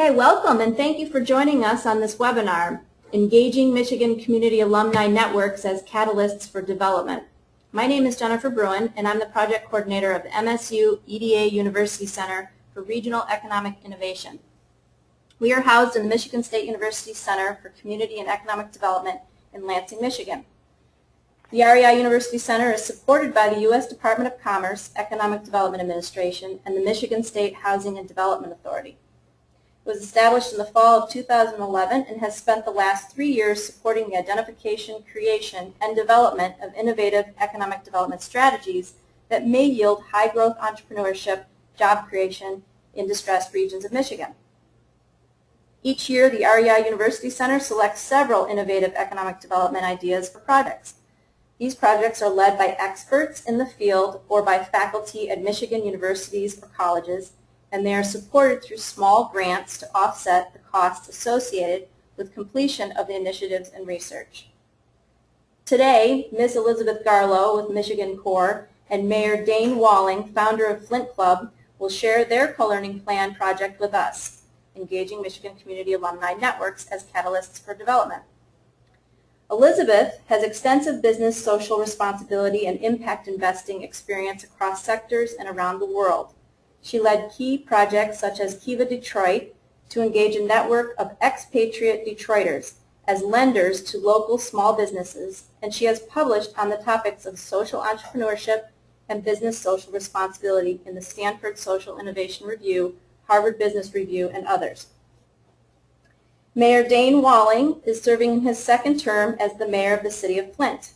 Okay, welcome and thank you for joining us on this webinar, Engaging Michigan Community Alumni Networks as Catalysts for Development. My name is Jennifer Bruin and I'm the project coordinator of the MSU EDA University Center for Regional Economic Innovation. We are housed in the Michigan State University Center for Community and Economic Development in Lansing, Michigan. The REI University Center is supported by the U.S. Department of Commerce, Economic Development Administration, and the Michigan State Housing and Development Authority. It was established in the fall of 2011 and has spent the last 3 years supporting the identification, creation, and development of innovative economic development strategies that may yield high-growth entrepreneurship, job creation in distressed regions of Michigan. Each year, the REI University Center selects several innovative economic development ideas for projects. These projects are led by experts in the field or by faculty at Michigan universities or colleges, and they are supported through small grants to offset the costs associated with completion of the initiatives and research. Today, Ms. Elizabeth Garlow with Michigan Core and Mayor Dayne Walling, founder of Flint Club, will share their Colearning Plan project with us, Engaging Michigan Community Alumni Networks as Catalysts for Development. Elizabeth has extensive business, social responsibility, and impact investing experience across sectors and around the world. She led key projects such as Kiva Detroit to engage a network of expatriate Detroiters as lenders to local small businesses, and she has published on the topics of social entrepreneurship and business social responsibility in the Stanford Social Innovation Review, Harvard Business Review, and others. Mayor Dayne Walling is serving in his second term as the mayor of the city of Flint.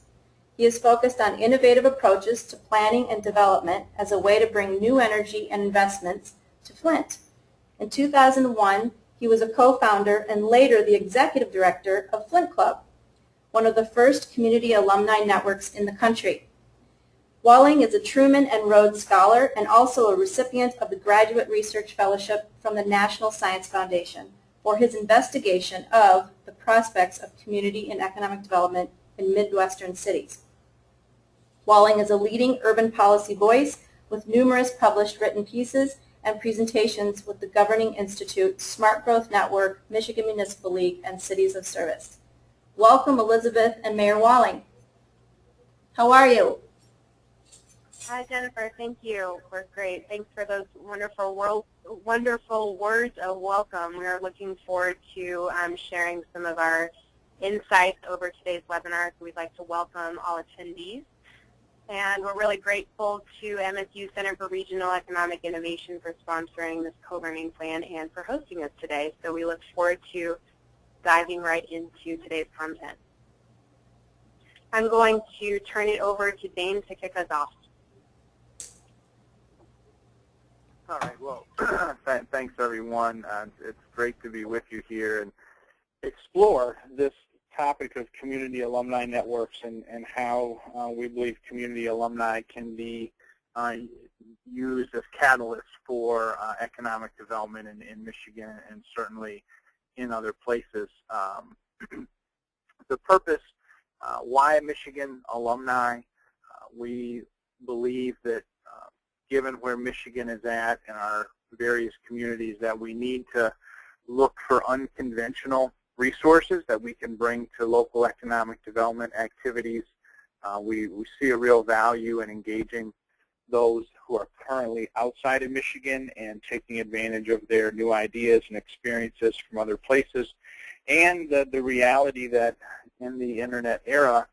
He is focused on innovative approaches to planning and development as a way to bring new energy and investments to Flint. In 2001, he was a co-founder and later the executive director of Flint Club, one of the first community alumni networks in the country. Walling is a Truman and Rhodes Scholar and also a recipient of the Graduate Research Fellowship from the National Science Foundation for his investigation of the prospects of community and economic development in Midwestern cities. Walling is a leading urban policy voice with numerous published written pieces and presentations with the Governing Institute, Smart Growth Network, Michigan Municipal League, and Cities of Service. Welcome, Elizabeth and Mayor Walling. How are you? Hi, Jennifer. Thank you. We're great. Thanks for those wonderful words of welcome. We are looking forward to sharing some of our insights over today's webinar. So we'd like to welcome all attendees. And we're really grateful to MSU Center for Regional Economic Innovation for sponsoring this co-learning plan and for hosting us today. So we look forward to diving right into today's content. I'm going to turn it over to Dayne to kick us off. All right, well, thanks everyone. It's great to be with you here and explore this topic of community alumni networks and how we believe community alumni can be used as catalysts for economic development in Michigan and certainly in other places. The purpose, why Michigan alumni? We believe that given where Michigan is at and our various communities, that we need to look for unconventional resources that we can bring to local economic development activities. We see a real value in engaging those who are currently outside of Michigan and taking advantage of their new ideas and experiences from other places. And the reality that in the internet era,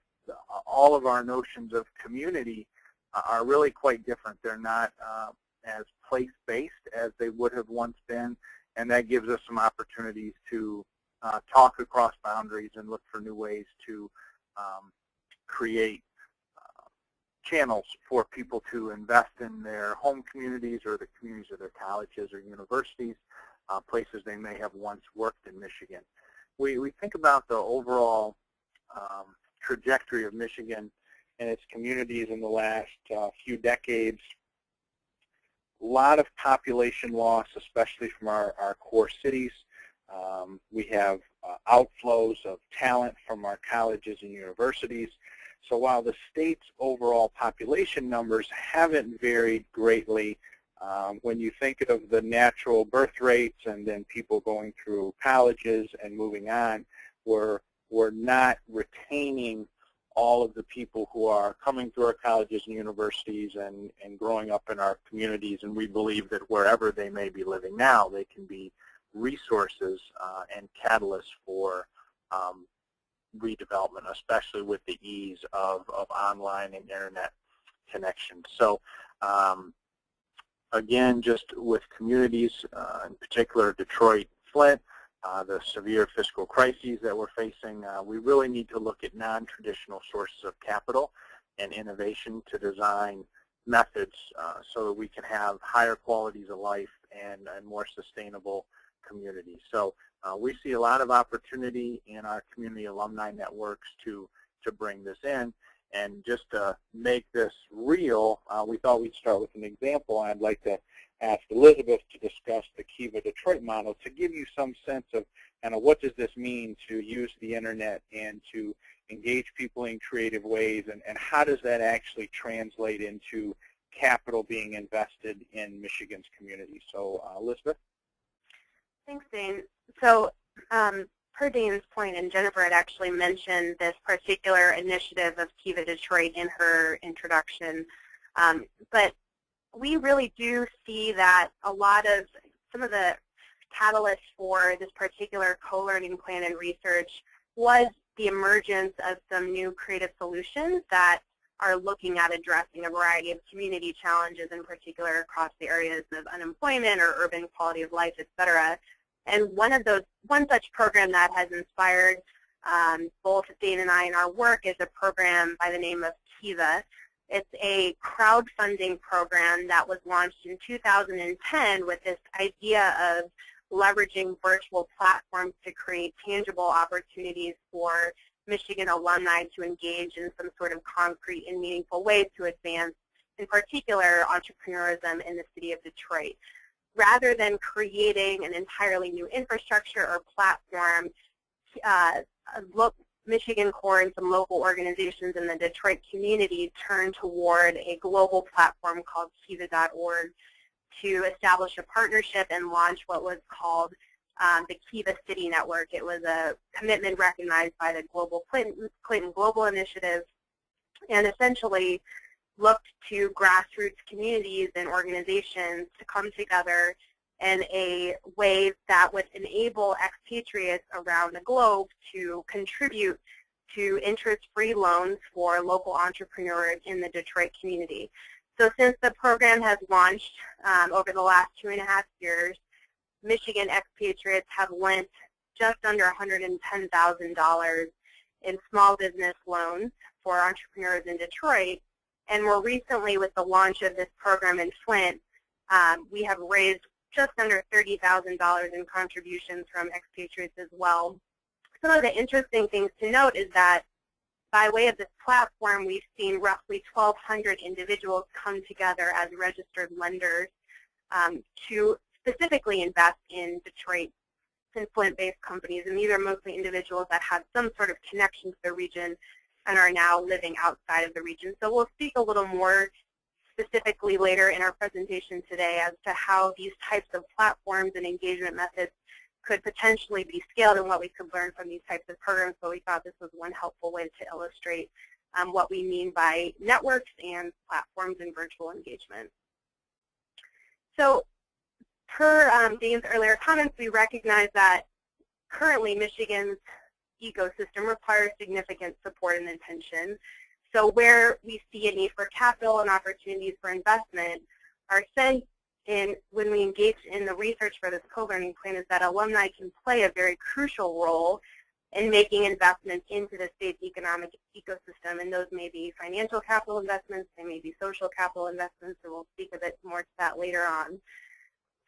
all of our notions of community are really quite different. They're not as place-based as they would have once been, and that gives us some opportunities to talk across boundaries and look for new ways to create channels for people to invest in their home communities or the communities of their colleges or universities, places they may have once worked in Michigan. We think about the overall trajectory of Michigan and its communities in the last few decades. A lot of population loss, especially from our core cities. We have outflows of talent from our colleges and universities. So while the state's overall population numbers haven't varied greatly, When you think of the natural birth rates and then people going through colleges and moving on, we're not retaining all of the people who are coming through our colleges and universities and growing up in our communities, and we believe that wherever they may be living now, they can be resources and catalysts for redevelopment, especially with the ease of online and internet connection. So again, just with communities, in particular Detroit, Flint, the severe fiscal crises that we're facing, we really need to look at non-traditional sources of capital and innovation to design methods so that we can have higher qualities of life and more sustainable communities. So we see a lot of opportunity in our community alumni networks to bring this in. And just to make this real, we thought we'd start with an example. I'd like to ask Elizabeth to discuss the Kiva Detroit model to give you some sense of kind of what does this mean to use the internet and to engage people in creative ways, and how does that actually translate into capital being invested in Michigan's community. So Elizabeth? Thanks, Dayne. So per Dayne's point, and Jennifer had actually mentioned this particular initiative of Kiva Detroit in her introduction, but we really do see that a lot of some of the catalysts for this particular co-learning plan and research was the emergence of some new creative solutions that are looking at addressing a variety of community challenges, in particular across the areas of unemployment or urban quality of life, et cetera. And one such program that has inspired both Dayne and I in our work is a program by the name of Kiva. It's a crowdfunding program that was launched in 2010 with this idea of leveraging virtual platforms to create tangible opportunities for Michigan alumni to engage in some sort of concrete and meaningful ways to advance, in particular, entrepreneurism in the city of Detroit. Rather than creating an entirely new infrastructure or platform, Michigan Core and some local organizations in the Detroit community turned toward a global platform called Kiva.org to establish a partnership and launch what was called the Kiva City Network. It was a commitment recognized by the Clinton Global Initiative, and essentially looked to grassroots communities and organizations to come together in a way that would enable expatriates around the globe to contribute to interest-free loans for local entrepreneurs in the Detroit community. So since the program has launched over the last 2.5 years, Michigan expatriates have lent just under $110,000 in small business loans for entrepreneurs in Detroit. And more recently, with the launch of this program in Flint, we have raised just under $30,000 in contributions from expatriates as well. Some of the interesting things to note is that by way of this platform, we've seen roughly 1,200 individuals come together as registered lenders to specifically invest in Detroit and Flint-based companies. And these are mostly individuals that have some sort of connection to the region and are now living outside of the region. So we'll speak a little more specifically later in our presentation today as to how these types of platforms and engagement methods could potentially be scaled and what we could learn from these types of programs. So we thought this was one helpful way to illustrate what we mean by networks and platforms and virtual engagement. So per Dayne's earlier comments, we recognize that currently Michigan's ecosystem requires significant support and attention. So where we see a need for capital and opportunities for investment, our sense when we engage in the research for this co-learning plan is that alumni can play a very crucial role in making investments into the state's economic ecosystem, and those may be financial capital investments, they may be social capital investments, and we'll speak a bit more to that later on.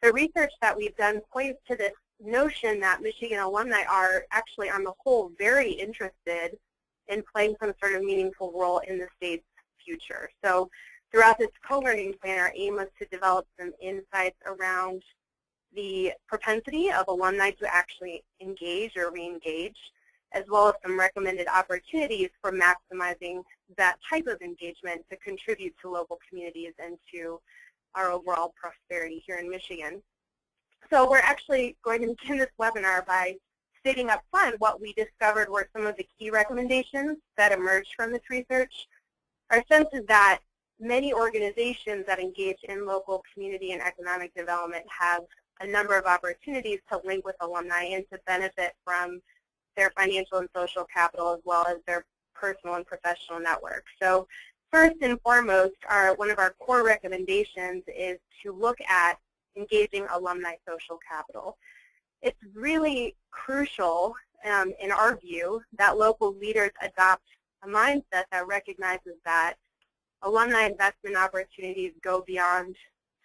The research that we've done points to this notion that Michigan alumni are actually on the whole very interested in playing some sort of meaningful role in the state's future. So throughout this co-learning plan, our aim was to develop some insights around the propensity of alumni to actually engage or re-engage, as well as some recommended opportunities for maximizing that type of engagement to contribute to local communities and to our overall prosperity here in Michigan. So we're actually going to begin this webinar by stating up front what we discovered were some of the key recommendations that emerged from this research. Our sense is that many organizations that engage in local community and economic development have a number of opportunities to link with alumni and to benefit from their financial and social capital as well as their personal and professional network. So first and foremost, one of our core recommendations is to look at engaging alumni social capital. It's really crucial, in our view, that local leaders adopt a mindset that recognizes that alumni investment opportunities go beyond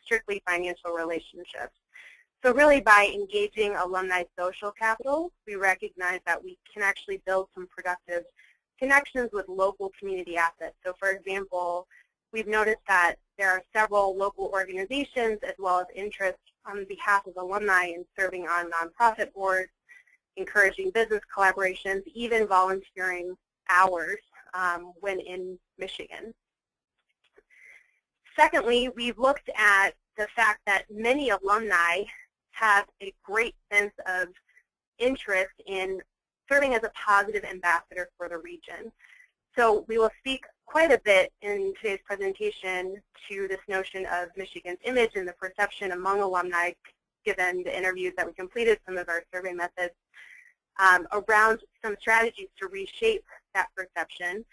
strictly financial relationships. So really by engaging alumni social capital, we recognize that we can actually build some productive connections with local community assets. So for example, we've noticed that there are several local organizations as well as interests on behalf of alumni in serving on nonprofit boards, encouraging business collaborations, even volunteering hours when in Michigan. Secondly, we've looked at the fact that many alumni have a great sense of interest in serving as a positive ambassador for the region. So we will speak quite a bit in today's presentation to this notion of Michigan's image and the perception among alumni, given the interviews that we completed, some of our survey methods, around some strategies to reshape that perception.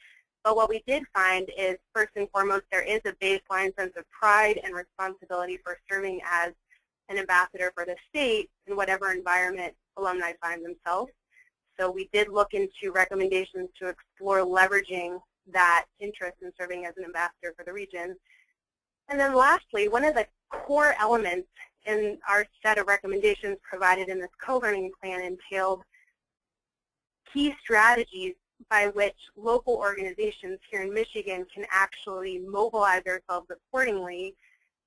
But what we did find is, first and foremost, there is a baseline sense of pride and responsibility for serving as an ambassador for the state in whatever environment alumni find themselves. So we did look into recommendations to explore leveraging that interest in serving as an ambassador for the region. And then lastly, one of the core elements in our set of recommendations provided in this co-learning plan entailed key strategies by which local organizations here in Michigan can actually mobilize themselves accordingly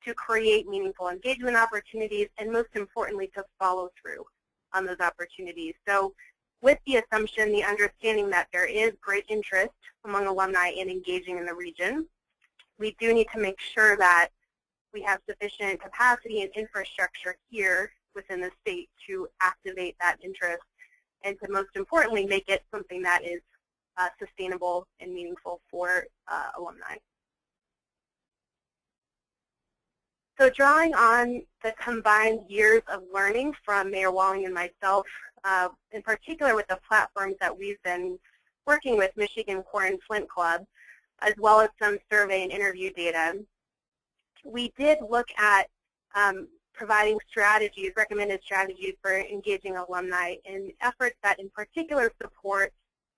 to create meaningful engagement opportunities and, most importantly, to follow through on those opportunities. So with the assumption, the understanding that there is great interest among alumni in engaging in the region, we do need to make sure that we have sufficient capacity and infrastructure here within the state to activate that interest and to, most importantly, make it something that is sustainable and meaningful for alumni. So drawing on the combined years of learning from Mayor Walling and myself, in particular with the platforms that we've been working with, Michigan Core and Flint Club, as well as some survey and interview data, we did look at providing strategies, recommended strategies for engaging alumni in efforts that in particular support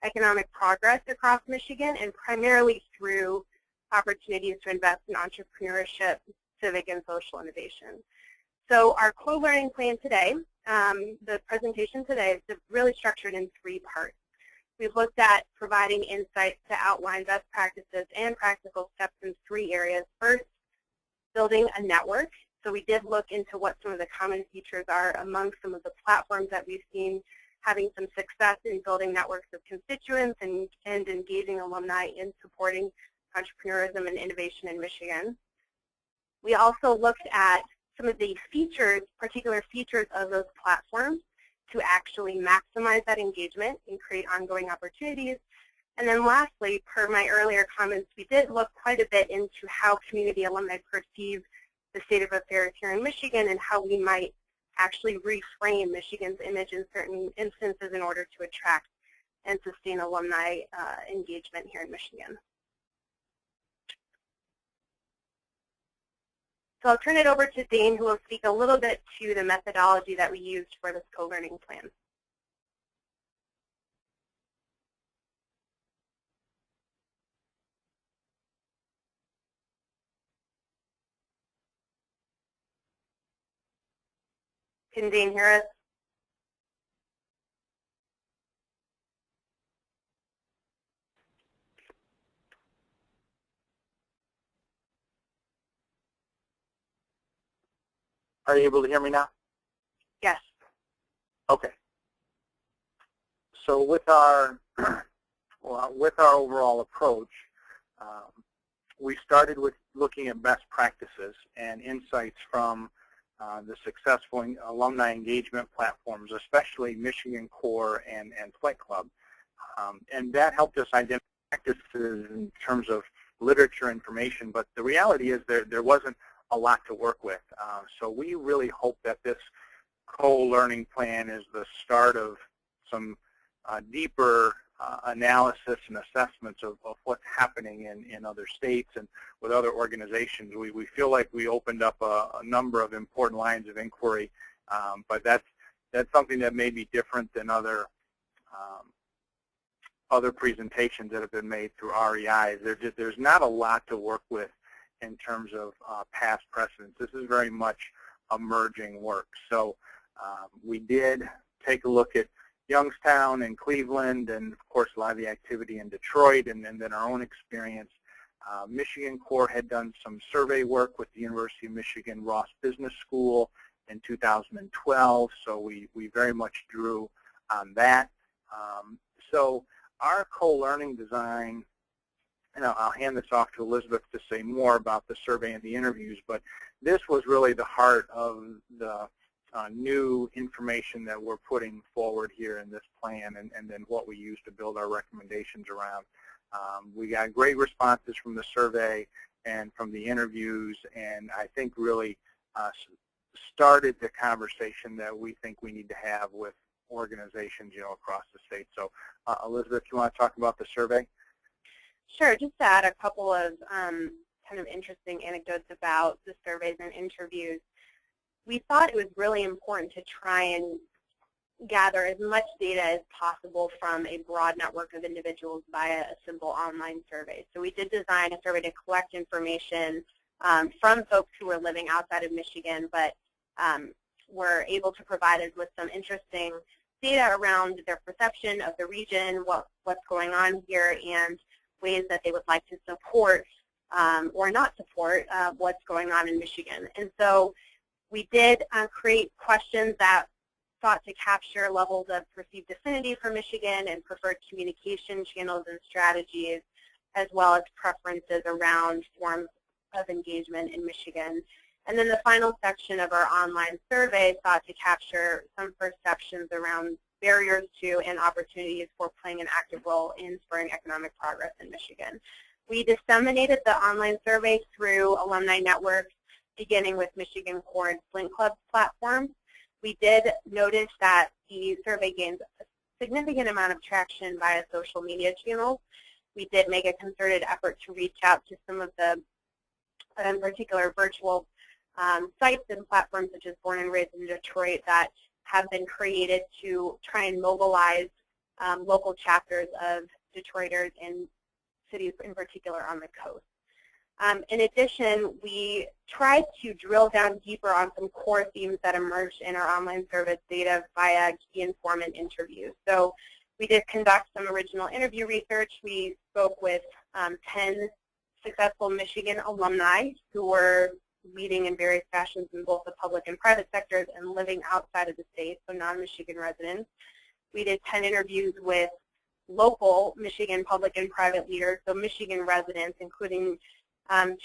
economic progress across Michigan and primarily through opportunities to invest in entrepreneurship, civic and social innovation. So our co-learning plan today, the presentation today, is really structured in 3 parts. We've looked at providing insights to outline best practices and practical steps in 3 areas. First, building a network. So we did look into what some of the common features are among some of the platforms that we've seen having some success in building networks of constituents and engaging alumni in supporting entrepreneurism and innovation in Michigan. We also looked at some of the features, particular features of those platforms to actually maximize that engagement and create ongoing opportunities. And then lastly, per my earlier comments, we did look quite a bit into how community alumni perceive the state of affairs here in Michigan and how we might actually reframe Michigan's image in certain instances in order to attract and sustain alumni engagement here in Michigan. So I'll turn it over to Dayne, who will speak a little bit to the methodology that we used for this co-learning plan. Can Dayne hear us? Are you able to hear me now? Yes. Okay. So with our overall approach, we started with looking at best practices and insights from the successful alumni engagement platforms, especially Michigan Core and Flint Club. And that helped us identify practices in terms of literature information, but the reality is there wasn't a lot to work with. So we really hope that this co-learning plan is the start of some deeper analysis and assessments of what's happening in other states and with other organizations. We feel like we opened up a number of important lines of inquiry, but that's something that may be different than other presentations that have been made through REIs. There's not a lot to work with in terms of past precedents. This is very much emerging work. So we did take a look at Youngstown and Cleveland, and of course a lot of the activity in Detroit, and then our own experience. Michigan Core had done some survey work with the University of Michigan Ross Business School in 2012, so we very much drew on that. So our co-learning design, and I'll hand this off to Elizabeth to say more about the survey and the interviews, but this was really the heart of the new information that we're putting forward here in this plan, and then what we use to build our recommendations around. We got great responses from the survey and from the interviews, and I think really started the conversation that we think we need to have with organizations, across the state. So, Elizabeth, you want to talk about the survey? Sure. Just to add a couple of kind of interesting anecdotes about the surveys and interviews. We thought it was really important to try and gather as much data as possible from a broad network of individuals via a simple online survey. So we did design a survey to collect information from folks who were living outside of Michigan, but were able to provide us with some interesting data around their perception of the region, what's going on here, and ways that they would like to support or not support what's going on in Michigan. And so we did create questions that sought to capture levels of perceived affinity for Michigan and preferred communication channels and strategies, as well as preferences around forms of engagement in Michigan. And then the final section of our online survey sought to capture some perceptions around barriers to and opportunities for playing an active role in spurring economic progress in Michigan. We disseminated the online survey through alumni networks, beginning with Michigan Core and Flint Club platforms. We did notice that the survey gained a significant amount of traction via social media channels. We did make a concerted effort to reach out to some of the, in particular, virtual sites and platforms such as Born and Raised in Detroit that have been created to try and mobilize local chapters of Detroiters in cities in particular on the coast. In addition, we tried to drill down deeper on some core themes that emerged in our online service data via key informant interviews. So we did conduct some original interview research. We spoke with 10 successful Michigan alumni who were leading in various fashions in both the public and private sectors and living outside of the state, so non-Michigan residents. We did 10 interviews with local Michigan public and private leaders, so Michigan residents, including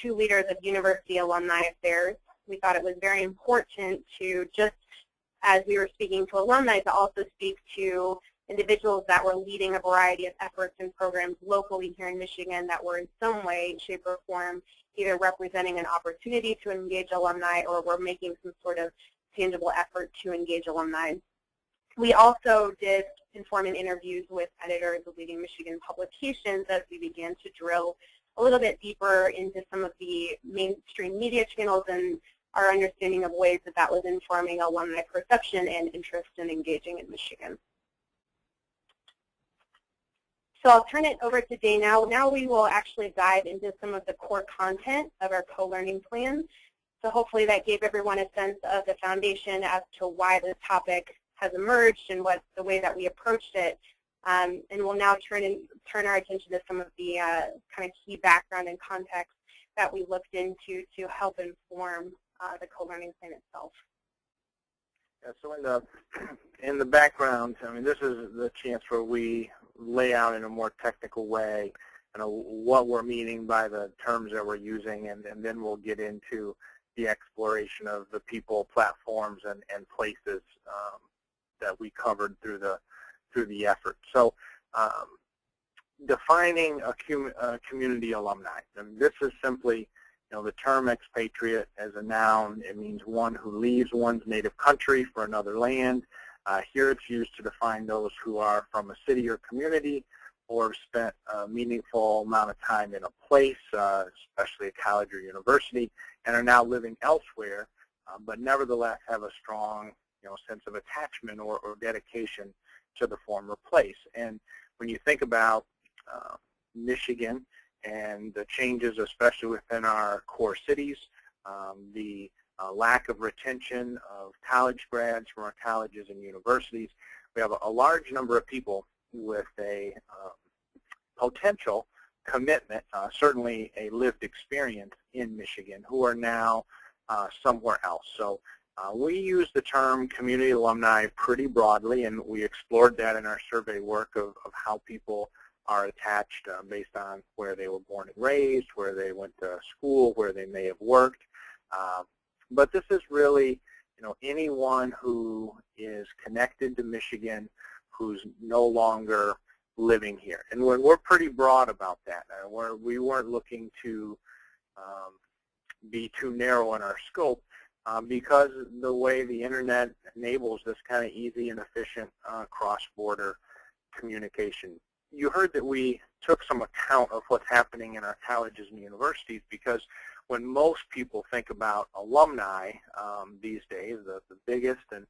2 leaders of university alumni affairs. We thought it was very important to, just as we were speaking to alumni, to also speak to individuals that were leading a variety of efforts and programs locally here in Michigan that were in some way, shape, or form either representing an opportunity to engage alumni or were making some sort of tangible effort to engage alumni. We also did informant interviews with editors of leading Michigan publications as we began to drill a little bit deeper into some of the mainstream media channels and our understanding of ways that that was informing alumni perception and interest in engaging in Michigan. So I'll turn it over to Dayne now. Now we will actually dive into some of the core content of our co-learning plan. So hopefully that gave everyone a sense of the foundation as to why this topic has emerged and what the way that we approached it. And we'll now turn our attention to some of the kind of key background and context that we looked into to help inform the co-learning plan itself. Yeah, so in the background, I mean, this is the chance where we lay out in a more technical way what we're meaning by the terms that we're using, and then we'll get into the exploration of the people, platforms, and places that we covered through the effort. So defining a community alumni, and this is simply, the term expatriate as a noun. It means one who leaves one's native country for another land. Here it's used to define those who are from a city or community or have spent a meaningful amount of time in a place, especially a college or university, and are now living elsewhere, but nevertheless have a strong sense of attachment or dedication to the former place. And when you think about Michigan and the changes, especially within our core cities, the lack of retention of college grads from our colleges and universities, we have a large number of people with a potential commitment, certainly a lived experience in Michigan, who are now somewhere else. So we use the term community alumni pretty broadly, and we explored that in our survey work of how people are attached based on where they were born and raised, where they went to school, where they may have worked. But this is really, anyone who is connected to Michigan who's no longer living here. And we're pretty broad about that. We weren't looking to be too narrow in our scope because the way the internet enables this kind of easy and efficient cross-border communication. You heard that we took some account of what's happening in our colleges and universities, because when most people think about alumni these days, the biggest and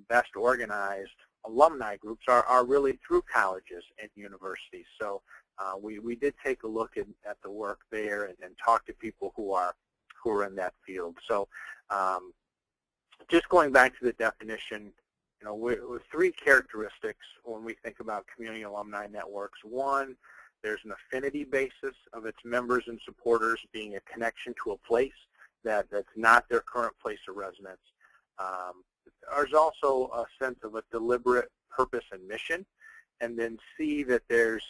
best organized alumni groups are really through colleges and universities. So we did take a look at the work there and talk to people who are in that field. So just going back to the definition, with three characteristics when we think about community alumni networks. One, there's an affinity basis of its members and supporters being a connection to a place that's not their current place of residence. There's also a sense of a deliberate purpose and mission, and then C, that there's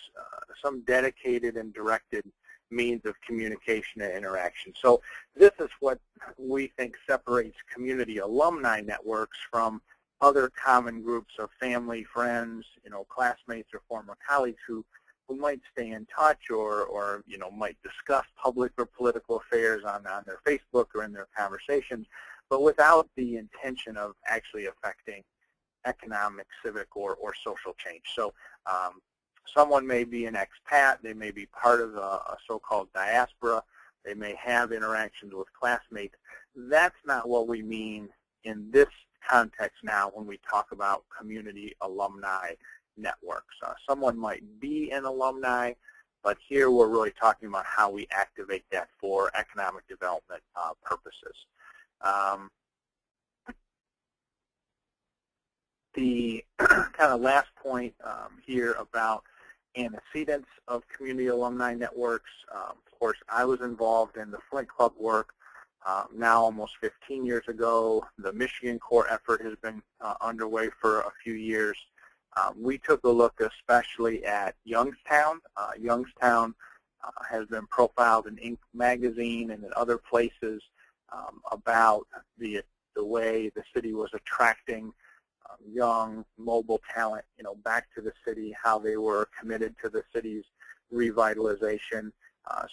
some dedicated and directed means of communication and interaction. So this is what we think separates community alumni networks from other common groups of family, friends, classmates or former colleagues who might stay in touch or might discuss public or political affairs on their Facebook or in their conversations, but without the intention of actually affecting economic, civic, or social change. So someone may be an expat, they may be part of a so-called diaspora, they may have interactions with classmates. That's not what we mean in this context now when we talk about community alumni networks. Someone might be an alumni, but here we're really talking about how we activate that for economic development purposes. The kind of last point here about antecedents of community alumni networks. Of course, I was involved in the Flint Club work now almost 15 years ago. The Michigan Core effort has been underway for a few years. We took a look especially at Youngstown. Youngstown has been profiled in Inc. magazine and in other places about the way the city was attracting young, mobile talent, back to the city, how they were committed to the city's revitalization.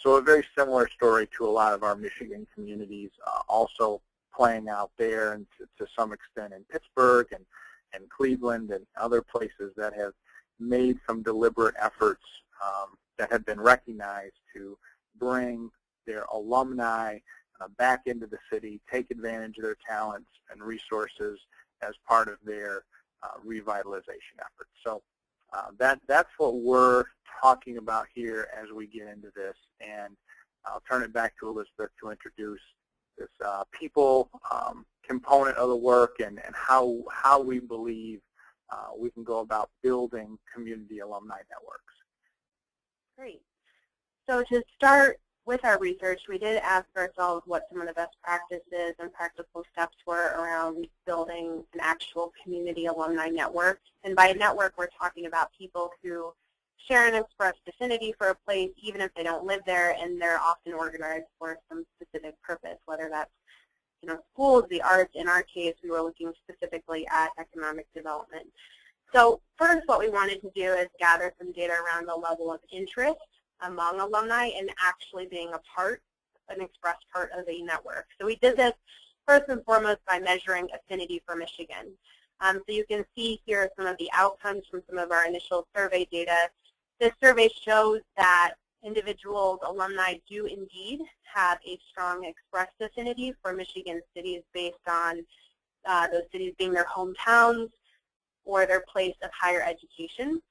So a very similar story to a lot of our Michigan communities, also playing out there and to some extent in Pittsburgh and Cleveland and other places that have made some deliberate efforts that have been recognized to bring their alumni back into the city, take advantage of their talents and resources as part of their revitalization efforts. So that's what we're talking about here as we get into this, and I'll turn it back to Elizabeth to introduce this people component of the work and how we believe we can go about building community alumni networks. Great. So to start with our research, we did ask ourselves what some of the best practices and practical steps were around building an actual community alumni network. And by network, we're talking about people who share and express affinity for a place even if they don't live there, and they're often organized for some specific purpose, whether that's schools, the arts. In our case, we were looking specifically at economic development. So first, what we wanted to do is gather some data around the level of interest among alumni and actually being an expressed part of a network. So we did this first and foremost by measuring affinity for Michigan. So you can see here some of the outcomes from some of our initial survey data. This survey shows that individuals, alumni, do indeed have a strong expressed affinity for Michigan cities based on those cities being their hometowns or their place of higher education.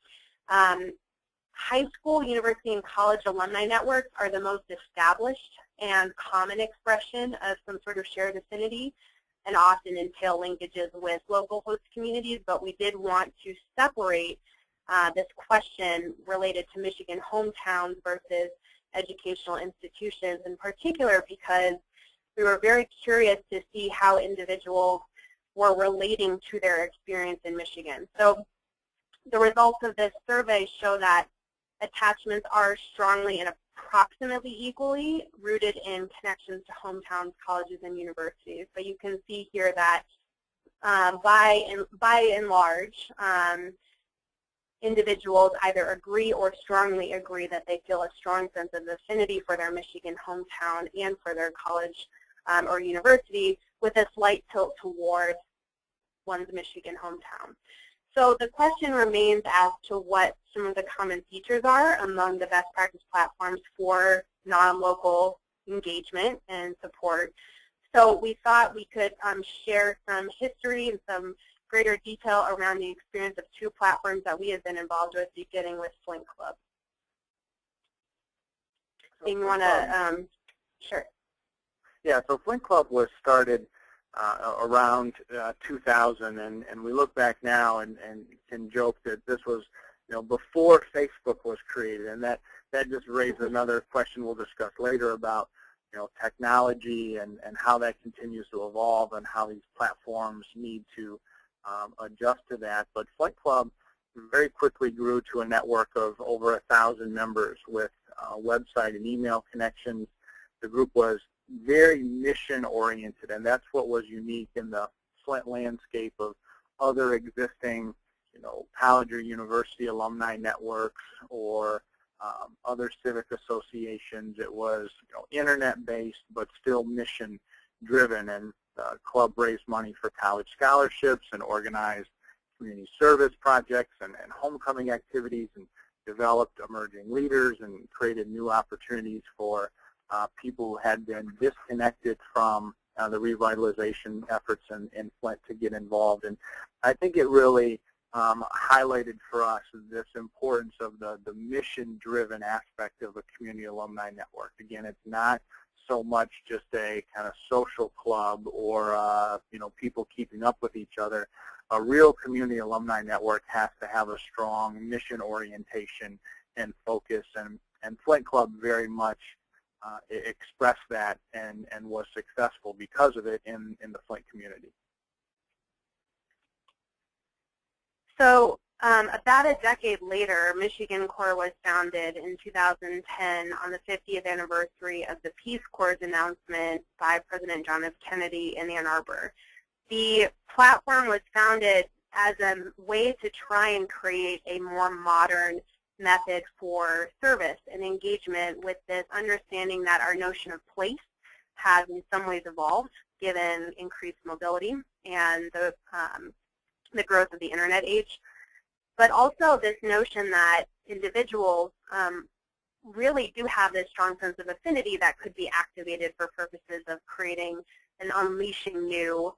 High school, university, and college alumni networks are the most established and common expression of some sort of shared affinity and often entail linkages with local host communities, but we did want to separate this question related to Michigan hometowns versus educational institutions in particular, because we were very curious to see how individuals were relating to their experience in Michigan. So the results of this survey show that attachments are strongly and approximately equally rooted in connections to hometowns, colleges, and universities. So you can see here that by and large, individuals either agree or strongly agree that they feel a strong sense of affinity for their Michigan hometown and for their college or university, with a slight tilt toward one's Michigan hometown. So the question remains as to what some of the common features are among the best practice platforms for non-local engagement and support. So we thought we could share some history and some greater detail around the experience of two platforms that we have been involved with, beginning with Flint Club. So you want to, sure. Yeah, so Flint Club was started around 2000, and we look back now and can joke that this was, before Facebook was created, and that just raises another question we'll discuss later about, technology and how that continues to evolve and how these platforms need to adjust to that. But Flint Club very quickly grew to a network of over 1,000 members with website and email connections. The group was very mission-oriented, and that's what was unique in the Flint landscape of other existing, college or university alumni networks or other civic associations. It was, internet-based but still mission-driven, and the club raised money for college scholarships and organized community service projects and homecoming activities and developed emerging leaders and created new opportunities for people who had been disconnected from the revitalization efforts in Flint to get involved. And I think it really highlighted for us this importance of the mission-driven aspect of a community alumni network. Again, it's not so much just a kind of social club or people keeping up with each other. A real community alumni network has to have a strong mission orientation and focus, and Flint Club very much expressed that and was successful because of it in the Flint community. So about a decade later, Michigan Corps was founded in 2010 on the 50th anniversary of the Peace Corps' announcement by President John F. Kennedy in Ann Arbor. The platform was founded as a way to try and create a more modern method for service and engagement, with this understanding that our notion of place has in some ways evolved given increased mobility and the growth of the internet age, but also this notion that individuals really do have this strong sense of affinity that could be activated for purposes of creating and unleashing new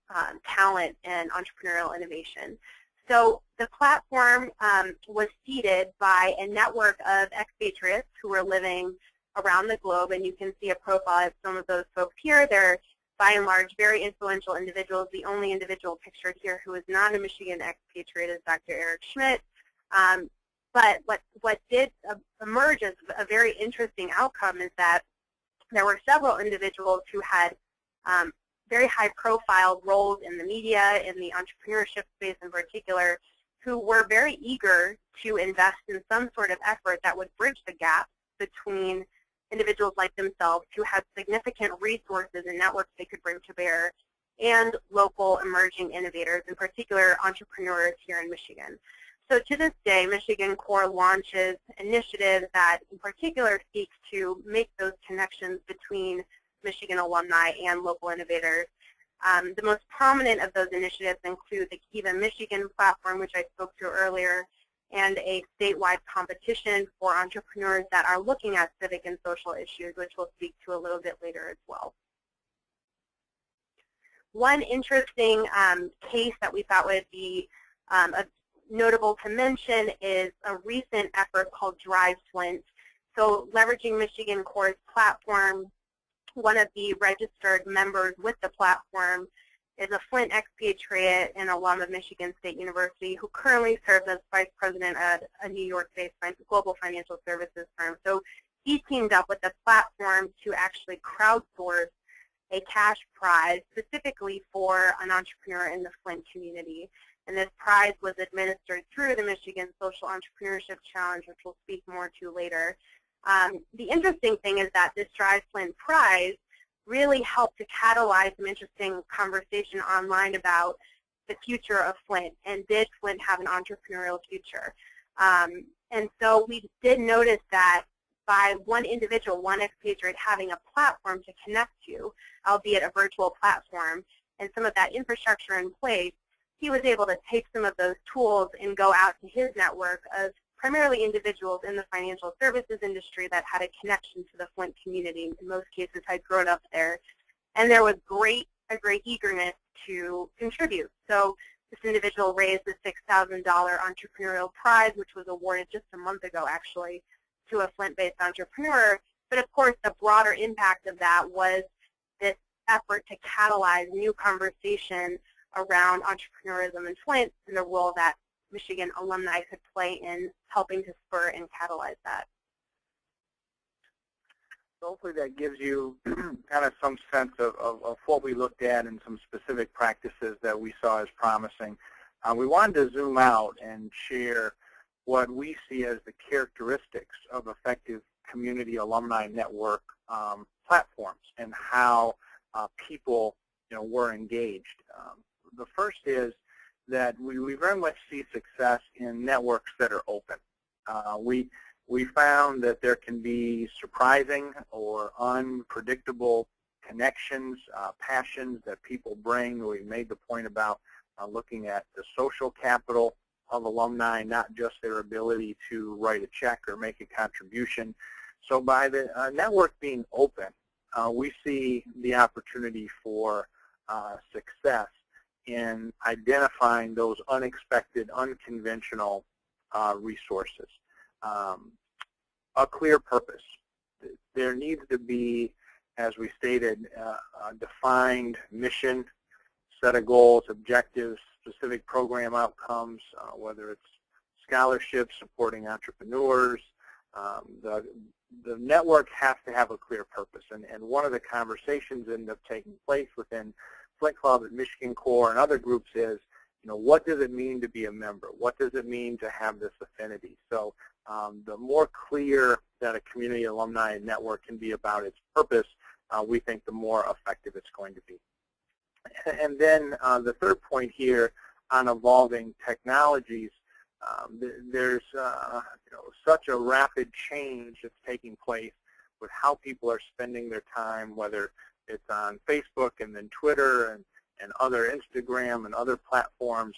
talent and entrepreneurial innovation. So the platform was seeded by a network of expatriates who were living around the globe, and you can see a profile of some of those folks here. They're by and large very influential individuals. The only individual pictured here who is not a Michigan expatriate is Dr. Eric Schmidt. But what did emerge as a very interesting outcome is that there were several individuals who had very high-profile roles in the media, in the entrepreneurship space in particular, who were very eager to invest in some sort of effort that would bridge the gap between individuals like themselves who had significant resources and networks they could bring to bear and local emerging innovators, in particular entrepreneurs here in Michigan. So to this day, Michigan Core launches initiatives that in particular seek to make those connections between Michigan alumni and local innovators. The most prominent of those initiatives include the Kiva Michigan platform, which I spoke to earlier, and a statewide competition for entrepreneurs that are looking at civic and social issues, which we'll speak to a little bit later as well. One interesting case that we thought would be notable to mention is a recent effort called Drive Flint. So leveraging Michigan Core's platform, one of the registered members with the platform is a Flint expatriate and alum of Michigan State University who currently serves as vice president at a New York-based global financial services firm. So he teamed up with the platform to actually crowdsource a cash prize specifically for an entrepreneur in the Flint community. And this prize was administered through the Michigan Social Entrepreneurship Challenge, which we'll speak more to later. The interesting thing is that this Drive Flint prize really helped to catalyze some interesting conversation online about the future of Flint, and did Flint have an entrepreneurial future? And so we did notice that by one individual, one expatriate having a platform to connect to, albeit a virtual platform, and some of that infrastructure in place, he was able to take some of those tools and go out to his network of primarily individuals in the financial services industry that had a connection to the Flint community. In most cases, had grown up there. And there was a great eagerness to contribute. So this individual raised the $6,000 entrepreneurial prize, which was awarded just a month ago, actually, to a Flint-based entrepreneur. But of course, the broader impact of that was this effort to catalyze new conversation around entrepreneurism in Flint and the role that Michigan alumni could play in helping to spur and catalyze that. So hopefully that gives you kind of some sense of what we looked at and some specific practices that we saw as promising. We wanted to zoom out and share what we see as the characteristics of effective community alumni network platforms and how people were engaged. The first is that we very much see success in networks that are open. We found that there can be surprising or unpredictable connections, passions that people bring. We made the point about looking at the social capital of alumni, not just their ability to write a check or make a contribution. So by the network being open, we see the opportunity for success in identifying those unexpected, unconventional resources. A clear purpose. There needs to be, as we stated, a defined mission, set of goals, objectives, specific program outcomes, whether it's scholarships, supporting entrepreneurs. The network has to have a clear purpose. And one of the conversations that end up taking place within Flint Club at Michigan Core and other groups is, what does it mean to be a member? What does it mean to have this affinity? So the more clear that a community alumni network can be about its purpose, we think the more effective it's going to be. And then the third point here on evolving technologies, there's such a rapid change that's taking place with how people are spending their time, whether it's on Facebook and then Twitter and other Instagram and other platforms.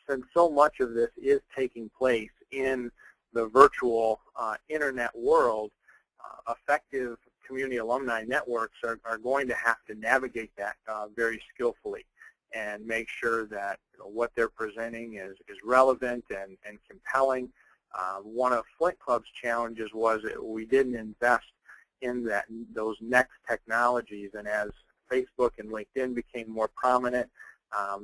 Since so much of this is taking place in the virtual internet world, effective community alumni networks are going to have to navigate that very skillfully and make sure that what they're presenting is relevant and compelling. One of Flint Club's challenges was that we didn't invest in those next technologies, and as Facebook and LinkedIn became more prominent,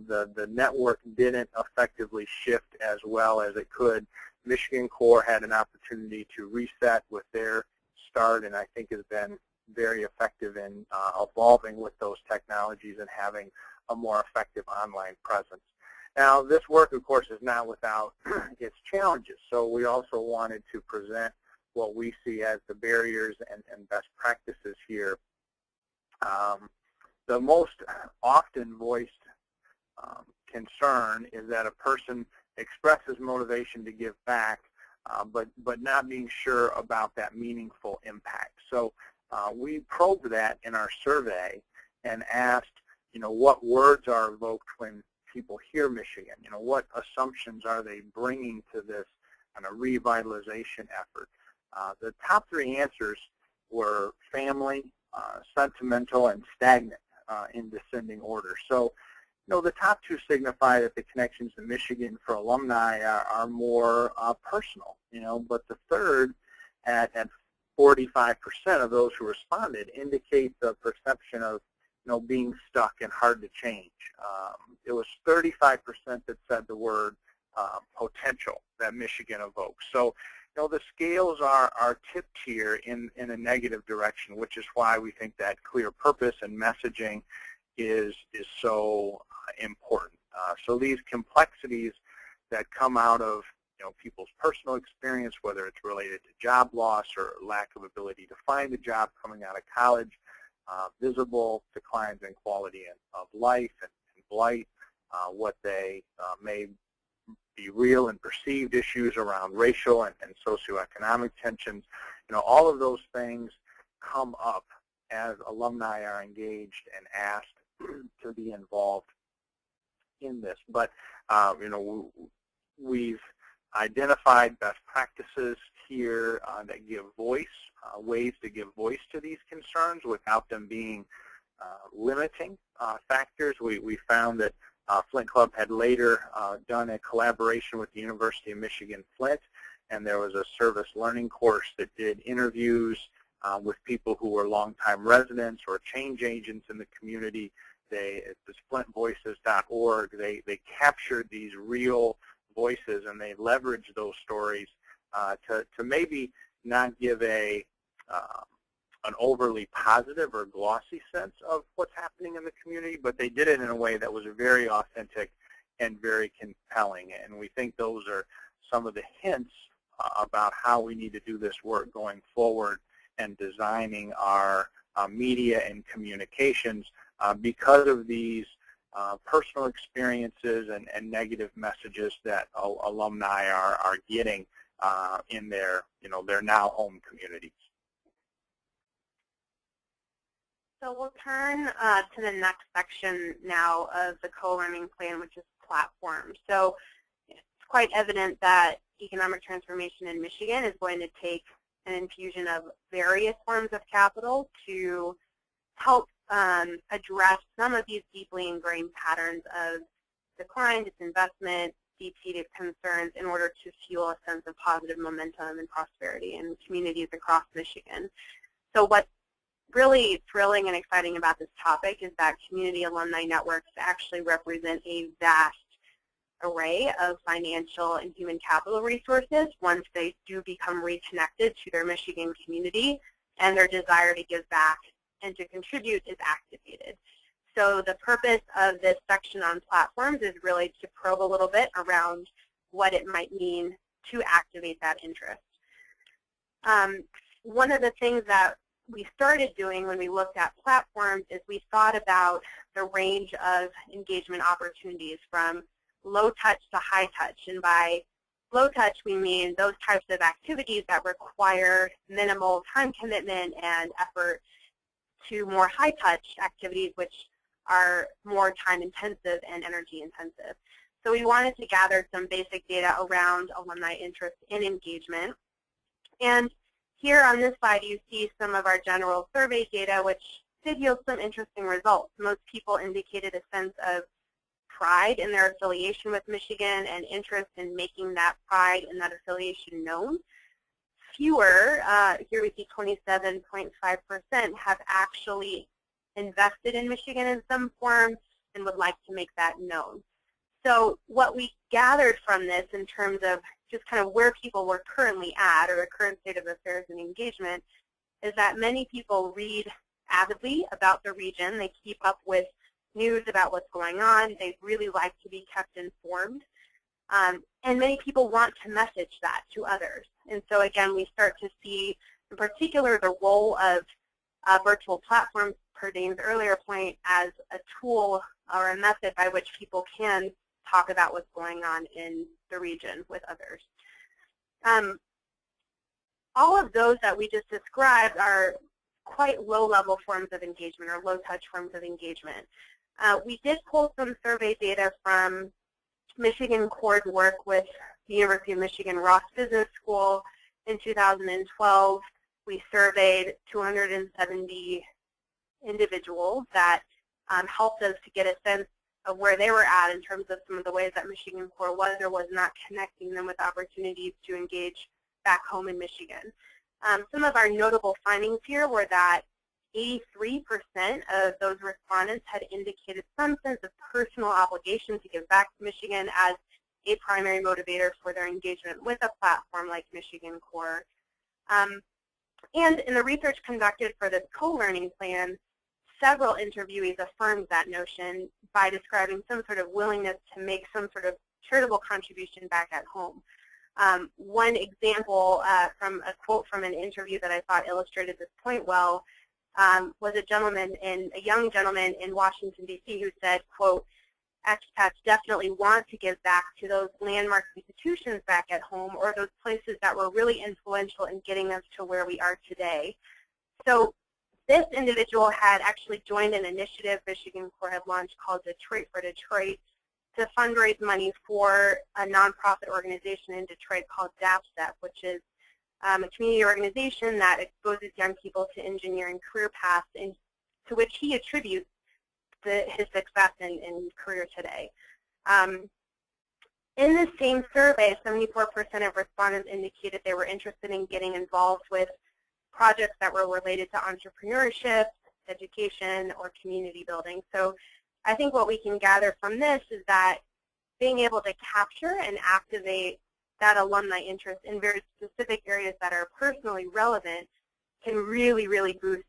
the network didn't effectively shift as well as it could. Michigan Core had an opportunity to reset with their start, and I think has been very effective in evolving with those technologies and having a more effective online presence. Now, this work, of course, is not without its challenges, so we also wanted to present what we see as the barriers and best practices here. The most often voiced concern is that a person expresses motivation to give back, but not being sure about that meaningful impact. So we probed that in our survey and asked, what words are evoked when people hear Michigan? What assumptions are they bringing to this kind of revitalization effort? The top three answers were family, sentimental, and stagnant in descending order. So, the top two signify that the connections to Michigan for alumni are more personal, but the third, at 45% of those who responded, indicate the perception of being stuck and hard to change. It was 35% that said the word potential that Michigan evokes. So, the scales are tipped here in a negative direction, which is why we think that clear purpose and messaging is so important. So these complexities that come out of people's personal experience, whether it's related to job loss or lack of ability to find a job coming out of college, visible declines in quality of life and blight, what they may be real and perceived issues around racial and socioeconomic tensions, all of those things come up as alumni are engaged and asked to be involved in this. But we've identified best practices here that give voice, ways to give voice to these concerns without them being limiting factors. We found that Flint Club had later done a collaboration with the University of Michigan Flint, and there was a service learning course that did interviews with people who were longtime residents or change agents in the community. At this flintvoices.org, they captured these real voices, and they leveraged those stories to maybe not give an overly positive or glossy sense of what's happening in the community, but they did it in a way that was very authentic and very compelling. And we think those are some of the hints about how we need to do this work going forward and designing our media and communications because of these personal experiences and negative messages that alumni are getting in their now home communities. So we'll turn to the next section now of the co-learning plan, which is platforms. So it's quite evident that economic transformation in Michigan is going to take an infusion of various forms of capital to help address some of these deeply ingrained patterns of decline, disinvestment, deep-seated concerns in order to fuel a sense of positive momentum and prosperity in communities across Michigan. So what's really thrilling and exciting about this topic is that community alumni networks actually represent a vast array of financial and human capital resources once they do become reconnected to their Michigan community and their desire to give back and to contribute is activated. So the purpose of this section on platforms is really to probe a little bit around what it might mean to activate that interest. One of the things that we started doing when we looked at platforms is we thought about the range of engagement opportunities from low touch to high touch. And by low touch, we mean those types of activities that require minimal time commitment and effort to more high touch activities which are more time intensive and energy intensive. So we wanted to gather some basic data around alumni interest in engagement. And here on this slide, you see some of our general survey data, which did yield some interesting results. Most people indicated a sense of pride in their affiliation with Michigan and interest in making that pride and that affiliation known. Fewer, here we see 27.5%, have actually invested in Michigan in some form and would like to make that known. So what we gathered from this in terms of just kind of where people were currently at or the current state of affairs and engagement is that many people read avidly about the region. They keep up with news about what's going on. They really like to be kept informed. And many people want to message that to others. And so again, we start to see, in particular, the role of virtual platforms, per Dayne's earlier point, as a tool or a method by which people can talk about what's going on in the region with others. All of those that we just described are quite low-level forms of engagement or low-touch forms of engagement. We did pull some survey data from Michigan Core's work with the University of Michigan Ross Business School in 2012. We surveyed 270 individuals that helped us to get a sense of where they were at in terms of some of the ways that Michigan Core was or was not connecting them with opportunities to engage back home in Michigan. Some of our notable findings here were that 83% of those respondents had indicated some sense of personal obligation to give back to Michigan as a primary motivator for their engagement with a platform like Michigan Core. And in the research conducted for this co-learning plan, several interviewees affirmed that notion by describing some sort of willingness to make some sort of charitable contribution back at home. One example from a quote from an interview that I thought illustrated this point well was a young gentleman in Washington, D.C. who said, quote, expats definitely want to give back to those landmark institutions back at home or those places that were really influential in getting us to where we are today. So this individual had actually joined an initiative Michigan Core had launched called Detroit for Detroit to fundraise money for a nonprofit organization in Detroit called DAPSTEP, which is a community organization that exposes young people to engineering career paths, and to which he attributes his success in career today. In the same survey, 74% of respondents indicated they were interested in getting involved with projects that were related to entrepreneurship, education, or community building. So I think what we can gather from this is that being able to capture and activate that alumni interest in very specific areas that are personally relevant can really, really boost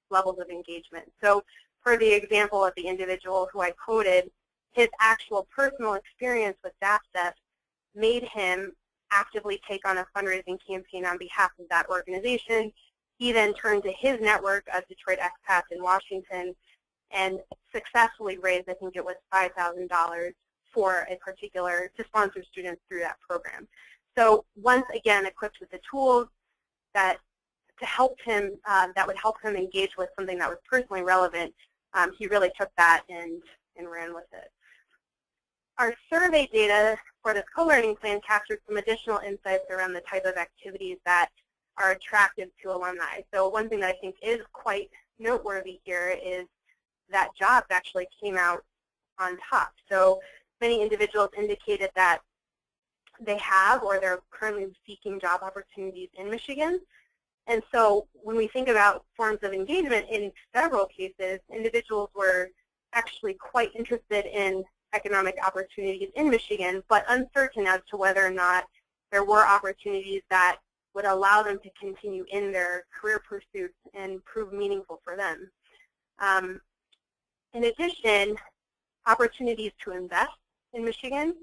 levels of engagement. So for the example of the individual who I quoted, his actual personal experience with DAPSTEP made him actively take on a fundraising campaign on behalf of that organization. He then turned to his network of Detroit expats in Washington and successfully raised, I think it was $5,000 for a particular, to sponsor students through that program. So once again, equipped with the tools that would help him engage with something that was personally relevant, he really took that and ran with it. Our survey data for this co-learning plan captured some additional insights around the type of activities that are attractive to alumni. So one thing that I think is quite noteworthy here is that jobs actually came out on top. So many individuals indicated that they have or they're currently seeking job opportunities in Michigan. And so when we think about forms of engagement, in several cases, individuals were actually quite interested in economic opportunities in Michigan, but uncertain as to whether or not there were opportunities that would allow them to continue in their career pursuits and prove meaningful for them. In addition, opportunities to invest in Michigan,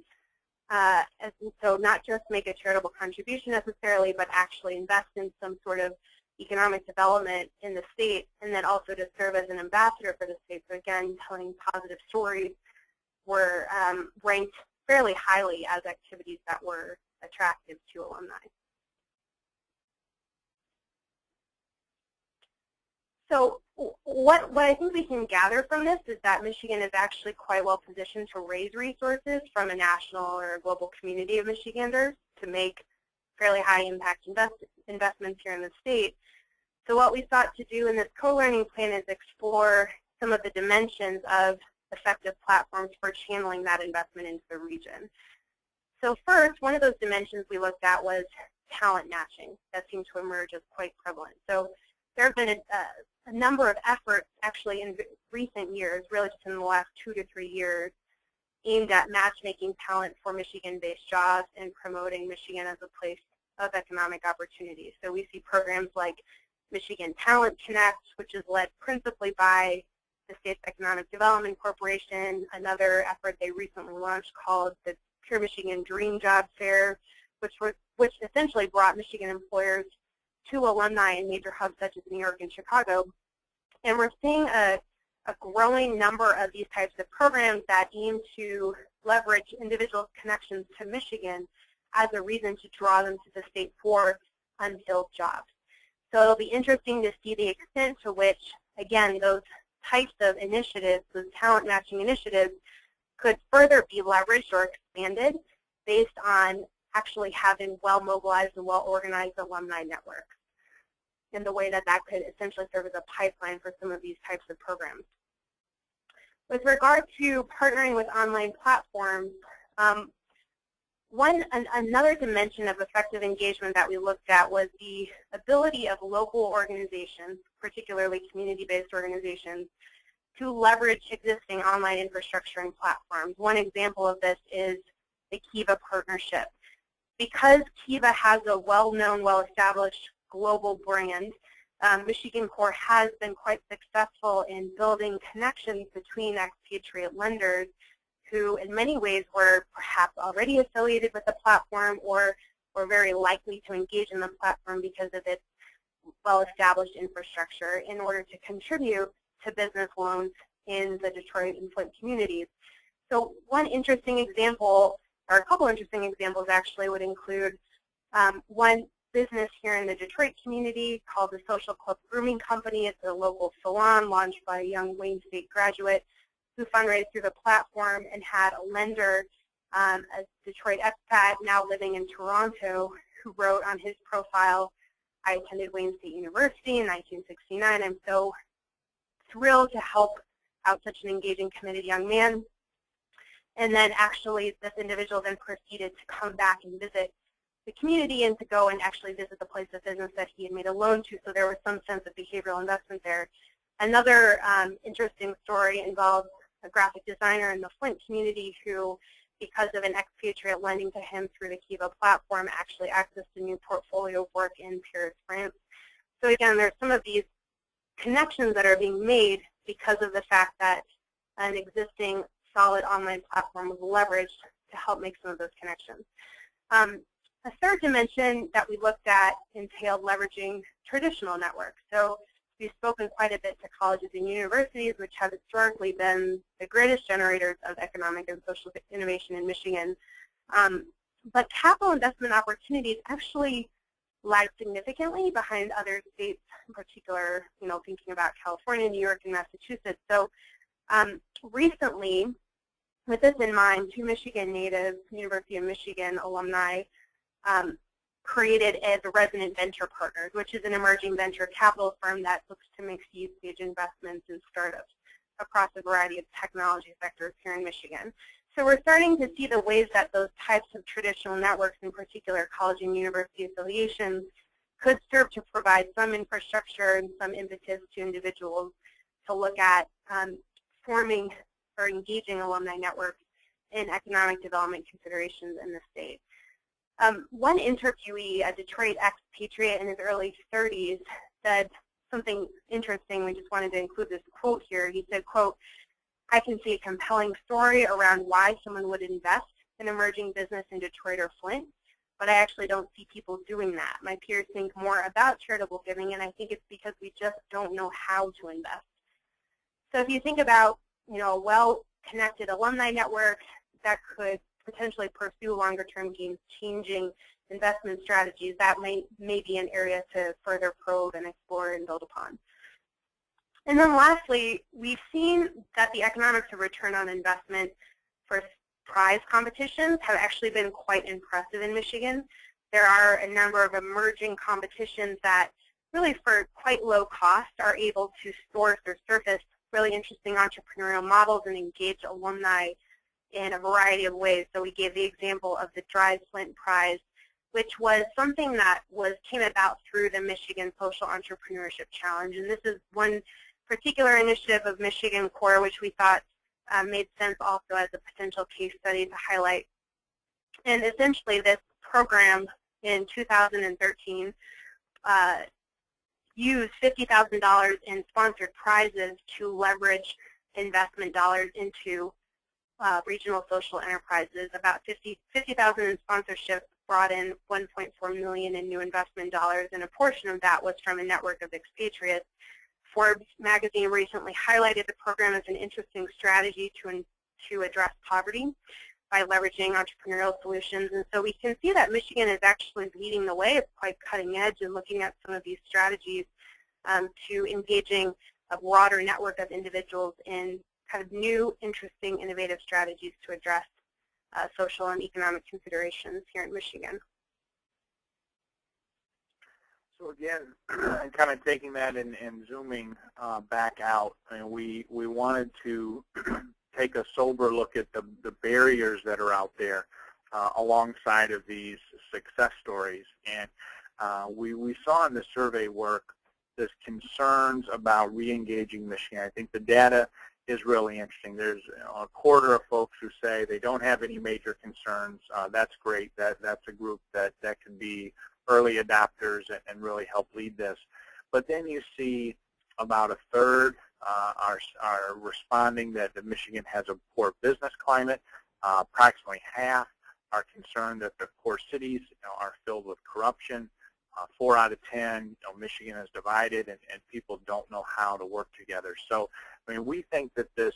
so not just make a charitable contribution necessarily, but actually invest in some sort of economic development in the state, and then also to serve as an ambassador for the state. So again, telling positive stories were ranked fairly highly as activities that were attractive to alumni. So what I think we can gather from this is that Michigan is actually quite well positioned to raise resources from a national or a global community of Michiganders to make fairly high impact investments here in the state. So what we sought to do in this co-learning plan is explore some of the dimensions of effective platforms for channeling that investment into the region. So first, one of those dimensions we looked at was talent matching. That seemed to emerge as quite prevalent. So there have been a number of efforts actually in recent years, really just in the last 2 to 3 years, aimed at matchmaking talent for Michigan-based jobs and promoting Michigan as a place of economic opportunity. So we see programs like Michigan Talent Connect, which is led principally by the state's Economic Development Corporation, another effort they recently launched called the Pure Michigan Dream Job Fair, which essentially brought Michigan employers to alumni in major hubs such as New York and Chicago. And we're seeing a growing number of these types of programs that aim to leverage individuals' connections to Michigan as a reason to draw them to the state for unfilled jobs. So it'll be interesting to see the extent to which, again, those types of initiatives, those talent matching initiatives, could further be leveraged or expanded based on actually having well-mobilized and well-organized alumni networks, in the way that that could essentially serve as a pipeline for some of these types of programs. With regard to partnering with online platforms, another dimension of effective engagement that we looked at was the ability of local organizations, particularly community-based organizations, to leverage existing online infrastructure and platforms. One example of this is the Kiva partnership. Because Kiva has a well-known, well-established global brand, Michigan Corps has been quite successful in building connections between expatriate lenders who in many ways were perhaps already affiliated with the platform or were very likely to engage in the platform because of its well-established infrastructure in order to contribute to business loans in the Detroit and Flint communities. So one interesting example, or a couple interesting examples actually, would include one business here in the Detroit community called the Social Club Grooming Company. It's a local salon launched by a young Wayne State graduate who fundraised through the platform and had a lender, a Detroit expat now living in Toronto, who wrote on his profile, "I attended Wayne State University in 1969. I'm so thrilled to help out such an engaging, committed young man." And then actually this individual then proceeded to come back and visit the community and to go and actually visit the place of business that he had made a loan to, so there was some sense of behavioral investment there. Another interesting story involves a graphic designer in the Flint community who, because of an expatriate lending to him through the Kiva platform, actually accessed a new portfolio of work in Paris, France. So again, there's some of these connections that are being made because of the fact that an existing solid online platform was leveraged to help make some of those connections. A third dimension that we looked at entailed leveraging traditional networks. So we've spoken quite a bit to colleges and universities, which have historically been the greatest generators of economic and social innovation in Michigan. But capital investment opportunities actually lag significantly behind other states, in particular, thinking about California, New York, and Massachusetts. So recently, with this in mind, two Michigan natives, University of Michigan alumni, created as resident venture partners, which is an emerging venture capital firm that looks to make seed stage investments in startups across a variety of technology sectors here in Michigan. So we're starting to see the ways that those types of traditional networks, in particular college and university affiliations, could serve to provide some infrastructure and some impetus to individuals to look at forming or engaging alumni networks in economic development considerations in the state. One interviewee, a Detroit expatriate in his early 30s, said something interesting. We just wanted to include this quote here. He said, quote, "I can see a compelling story around why someone would invest in emerging business in Detroit or Flint, but I actually don't see people doing that. My peers think more about charitable giving, and I think it's because we just don't know how to invest." So if you think about, a well-connected alumni network that could potentially pursue longer-term game-changing investment strategies, that may be an area to further probe and explore and build upon. And then lastly, we've seen that the economics of return on investment for prize competitions have actually been quite impressive in Michigan. There are a number of emerging competitions that really for quite low cost are able to source or surface really interesting entrepreneurial models and engage alumni in a variety of ways. So we gave the example of the Drive Flint Prize, which was something that came about through the Michigan Social Entrepreneurship Challenge. And this is one particular initiative of Michigan Corps, which we thought made sense also as a potential case study to highlight. And essentially this program in 2013 use $50,000 in sponsored prizes to leverage investment dollars into regional social enterprises. About $50,000 in sponsorship brought in $1.4 million in new investment dollars, and a portion of that was from a network of expatriates. Forbes magazine recently highlighted the program as an interesting strategy to address poverty by leveraging entrepreneurial solutions. And so we can see that Michigan is actually leading the way. It's quite cutting edge in looking at some of these strategies to engaging a broader network of individuals in kind of new, interesting, innovative strategies to address social and economic considerations here in Michigan. So again, kind of taking that and zooming back out, I mean, we wanted to take a sober look at the barriers that are out there alongside of these success stories. And we saw in the survey work this concerns about re-engaging Michigan. I think the data is really interesting. There's a quarter of folks who say they don't have any major concerns. That's great. That's a group that can be early adopters and really help lead this. But then you see about a third are responding that Michigan has a poor business climate. Approximately half are concerned that the core cities are filled with corruption. 4 out of 10, Michigan is divided, and people don't know how to work together. So, I mean, we think that this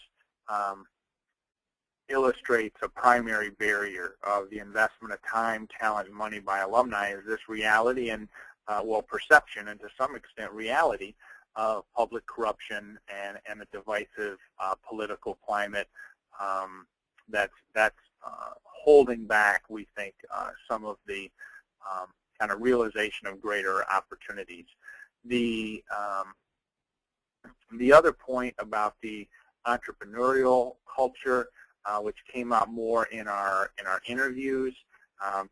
illustrates a primary barrier of the investment of time, talent, and money by alumni is this reality and, well, perception, and to some extent reality of public corruption and a divisive political climate that's holding back, we think, some of the kind of realization of greater opportunities. The other point about the entrepreneurial culture, which came out more in our interviews,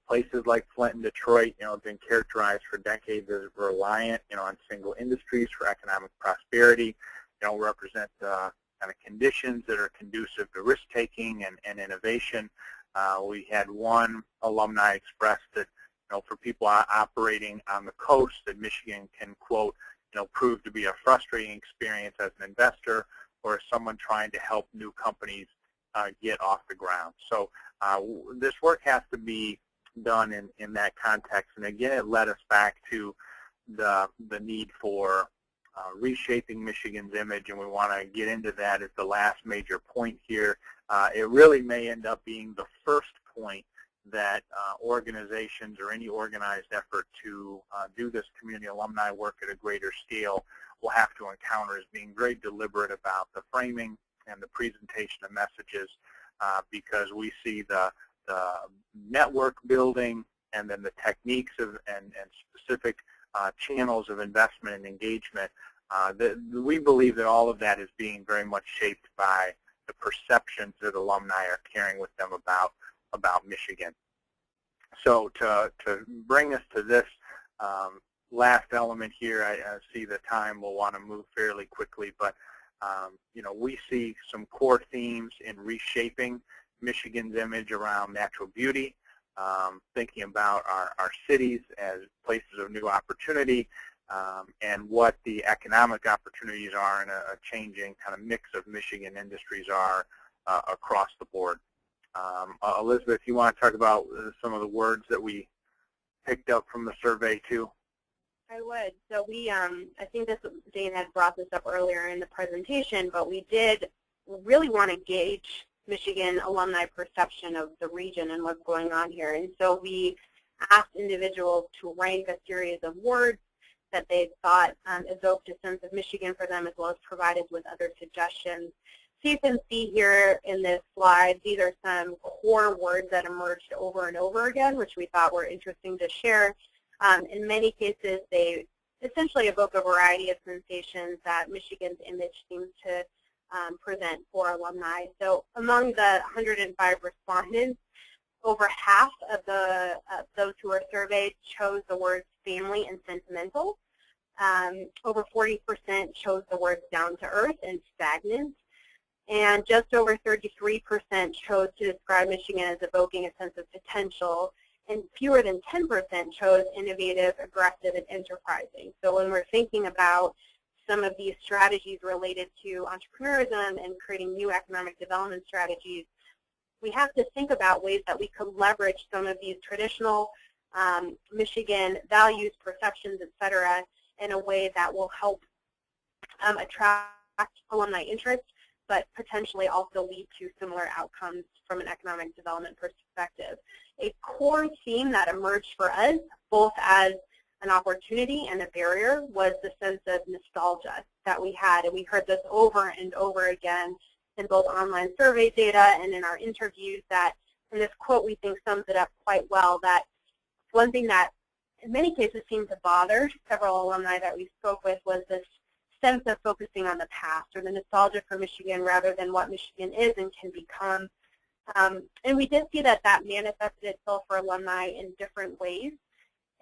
places like Flint and Detroit, have been characterized for decades as reliant, on single industries for economic prosperity. Represent kind of conditions that are conducive to risk-taking and innovation. We had one alumni express that, for people operating on the coast, that Michigan can, quote, prove to be a frustrating experience as an investor or as someone trying to help new companies get off the ground. So this work has to be done in that context. And again, it led us back to the need for reshaping Michigan's image, and we want to get into that as the last major point here. It really may end up being the first point that organizations or any organized effort to do this community alumni work at a greater scale will have to encounter as being very deliberate about the framing and the presentation of messages, because we see the network building and then the techniques of and specific channels of investment and engagement. We believe that all of that is being very much shaped by the perceptions that alumni are carrying with them about Michigan. So to bring us to this last element here, I see the time will want to move fairly quickly, but we see some core themes in reshaping Michigan's image around natural beauty, thinking about our cities as places of new opportunity, and what the economic opportunities are in a changing kind of mix of Michigan industries are across the board. Elizabeth, you want to talk about some of the words that we picked up from the survey too? I would. So we, I think Dayne had brought this up earlier in the presentation, but we did really want to gauge Michigan alumni perception of the region and what's going on here. And so we asked individuals to rank a series of words that they thought evoked a sense of Michigan for them, as well as provided with other suggestions. So you can see here in this slide, these are some core words that emerged over and over again, which we thought were interesting to share. In many cases, they essentially evoke a variety of sensations that Michigan's image seems to present for alumni. So among the 105 respondents, over half of those who were surveyed chose the words family and sentimental. Over 40% chose the words down to earth and stagnant. And just over 33% chose to describe Michigan as evoking a sense of potential. and fewer than 10% chose innovative, aggressive, and enterprising. So when we're thinking about some of these strategies related to entrepreneurism and creating new economic development strategies, we have to think about ways that we could leverage some of these traditional Michigan values, perceptions, et cetera, in a way that will help attract alumni interest, but potentially also lead to similar outcomes from an economic development perspective. A core theme that emerged for us, both as an opportunity and a barrier, was the sense of nostalgia that we had, and we heard this over and over again in both online survey data and in our interviews, that, and this quote we think sums it up quite well, that one thing that in many cases seemed to bother several alumni that we spoke with was this sense of focusing on the past, or the nostalgia for Michigan rather than what Michigan is and can become. And we did see that that manifested itself for alumni in different ways.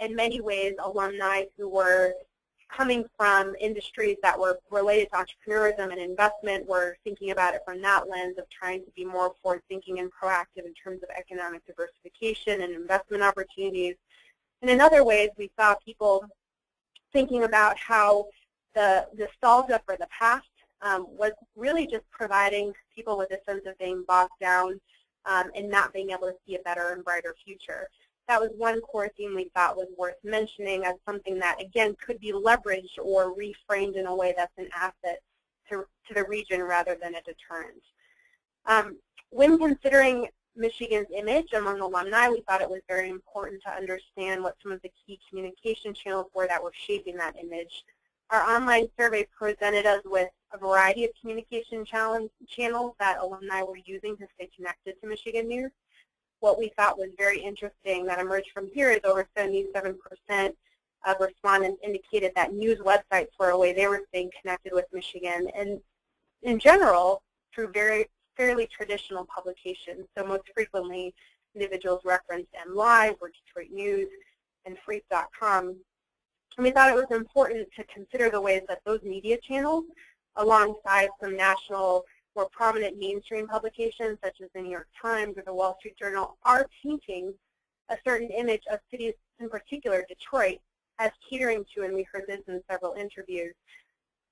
In many ways, alumni who were coming from industries that were related to entrepreneurism and investment were thinking about it from that lens of trying to be more forward-thinking and proactive in terms of economic diversification and investment opportunities. And in other ways, we saw people thinking about how the nostalgia for the past was really just providing people with a sense of being bogged down and not being able to see a better and brighter future. That was one core theme we thought was worth mentioning as something that, again, could be leveraged or reframed in a way that's an asset to the region rather than a deterrent. When considering Michigan's image among alumni, we thought it was very important to understand what some of the key communication channels were that were shaping that image. Our online survey presented us with a variety of communication channels that alumni were using to stay connected to Michigan news. What we thought was very interesting that emerged from here is over 77% of respondents indicated that news websites were a way they were staying connected with Michigan, and in general, through fairly traditional publications. So most frequently, individuals referenced MLive or Detroit News and Freep.com. And we thought it was important to consider the ways that those media channels, alongside some national, more prominent mainstream publications such as the New York Times or the Wall Street Journal, are painting a certain image of cities, in particular Detroit, as catering to, and we heard this in several interviews,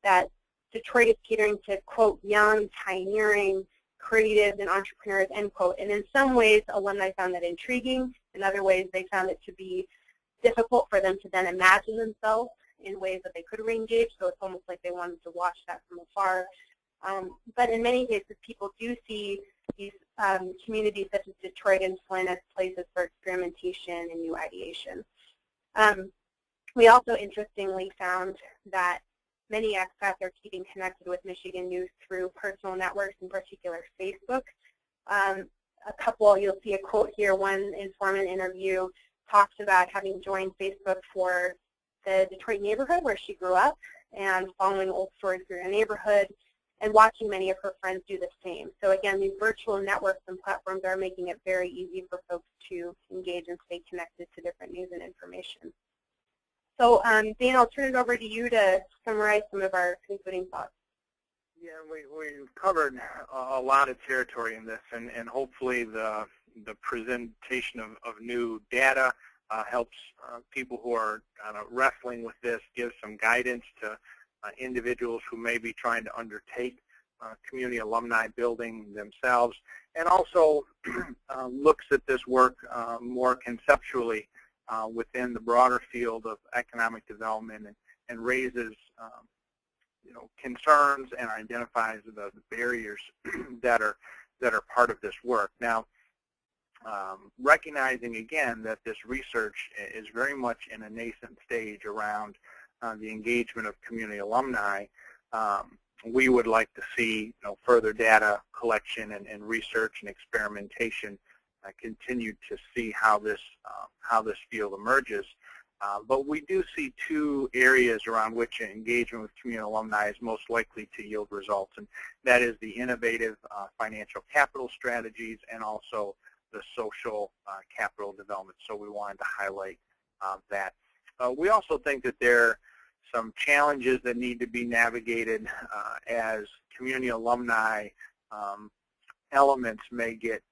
that Detroit is catering to, quote, young, pioneering, creatives, and entrepreneurs, end quote. And in some ways, alumni found that intriguing. In other ways, they found it to be difficult for them to then imagine themselves in ways that they could re-engage, so it's almost like they wanted to watch that from afar. But in many cases, people do see these communities such as Detroit and Flint as places for experimentation and new ideation. We also interestingly found that many expats are keeping connected with Michigan news through personal networks, in particular Facebook. A couple, you'll see a quote here, one informant interview talks about having joined Facebook for the Detroit neighborhood where she grew up and following old stories through her neighborhood and watching many of her friends do the same. So again, these virtual networks and platforms are making it very easy for folks to engage and stay connected to different news and information. So Dayne, I'll turn it over to you to summarize some of our concluding thoughts. Yeah, we've covered a lot of territory in this, and hopefully the presentation of new data helps people who are kind of wrestling with this, give some guidance to individuals who may be trying to undertake community alumni building themselves, and also looks at this work more conceptually within the broader field of economic development, and raises concerns and identifies the barriers that are part of this work. Now, recognizing again that this research is very much in a nascent stage around the engagement of community alumni, we would like to see further data collection and research and experimentation continue to see how this field emerges. But we do see two areas around which engagement with community alumni is most likely to yield results, and that is the innovative financial capital strategies and also the social capital development. So we wanted to highlight that. We also think that there are some challenges that need to be navigated as community alumni elements may get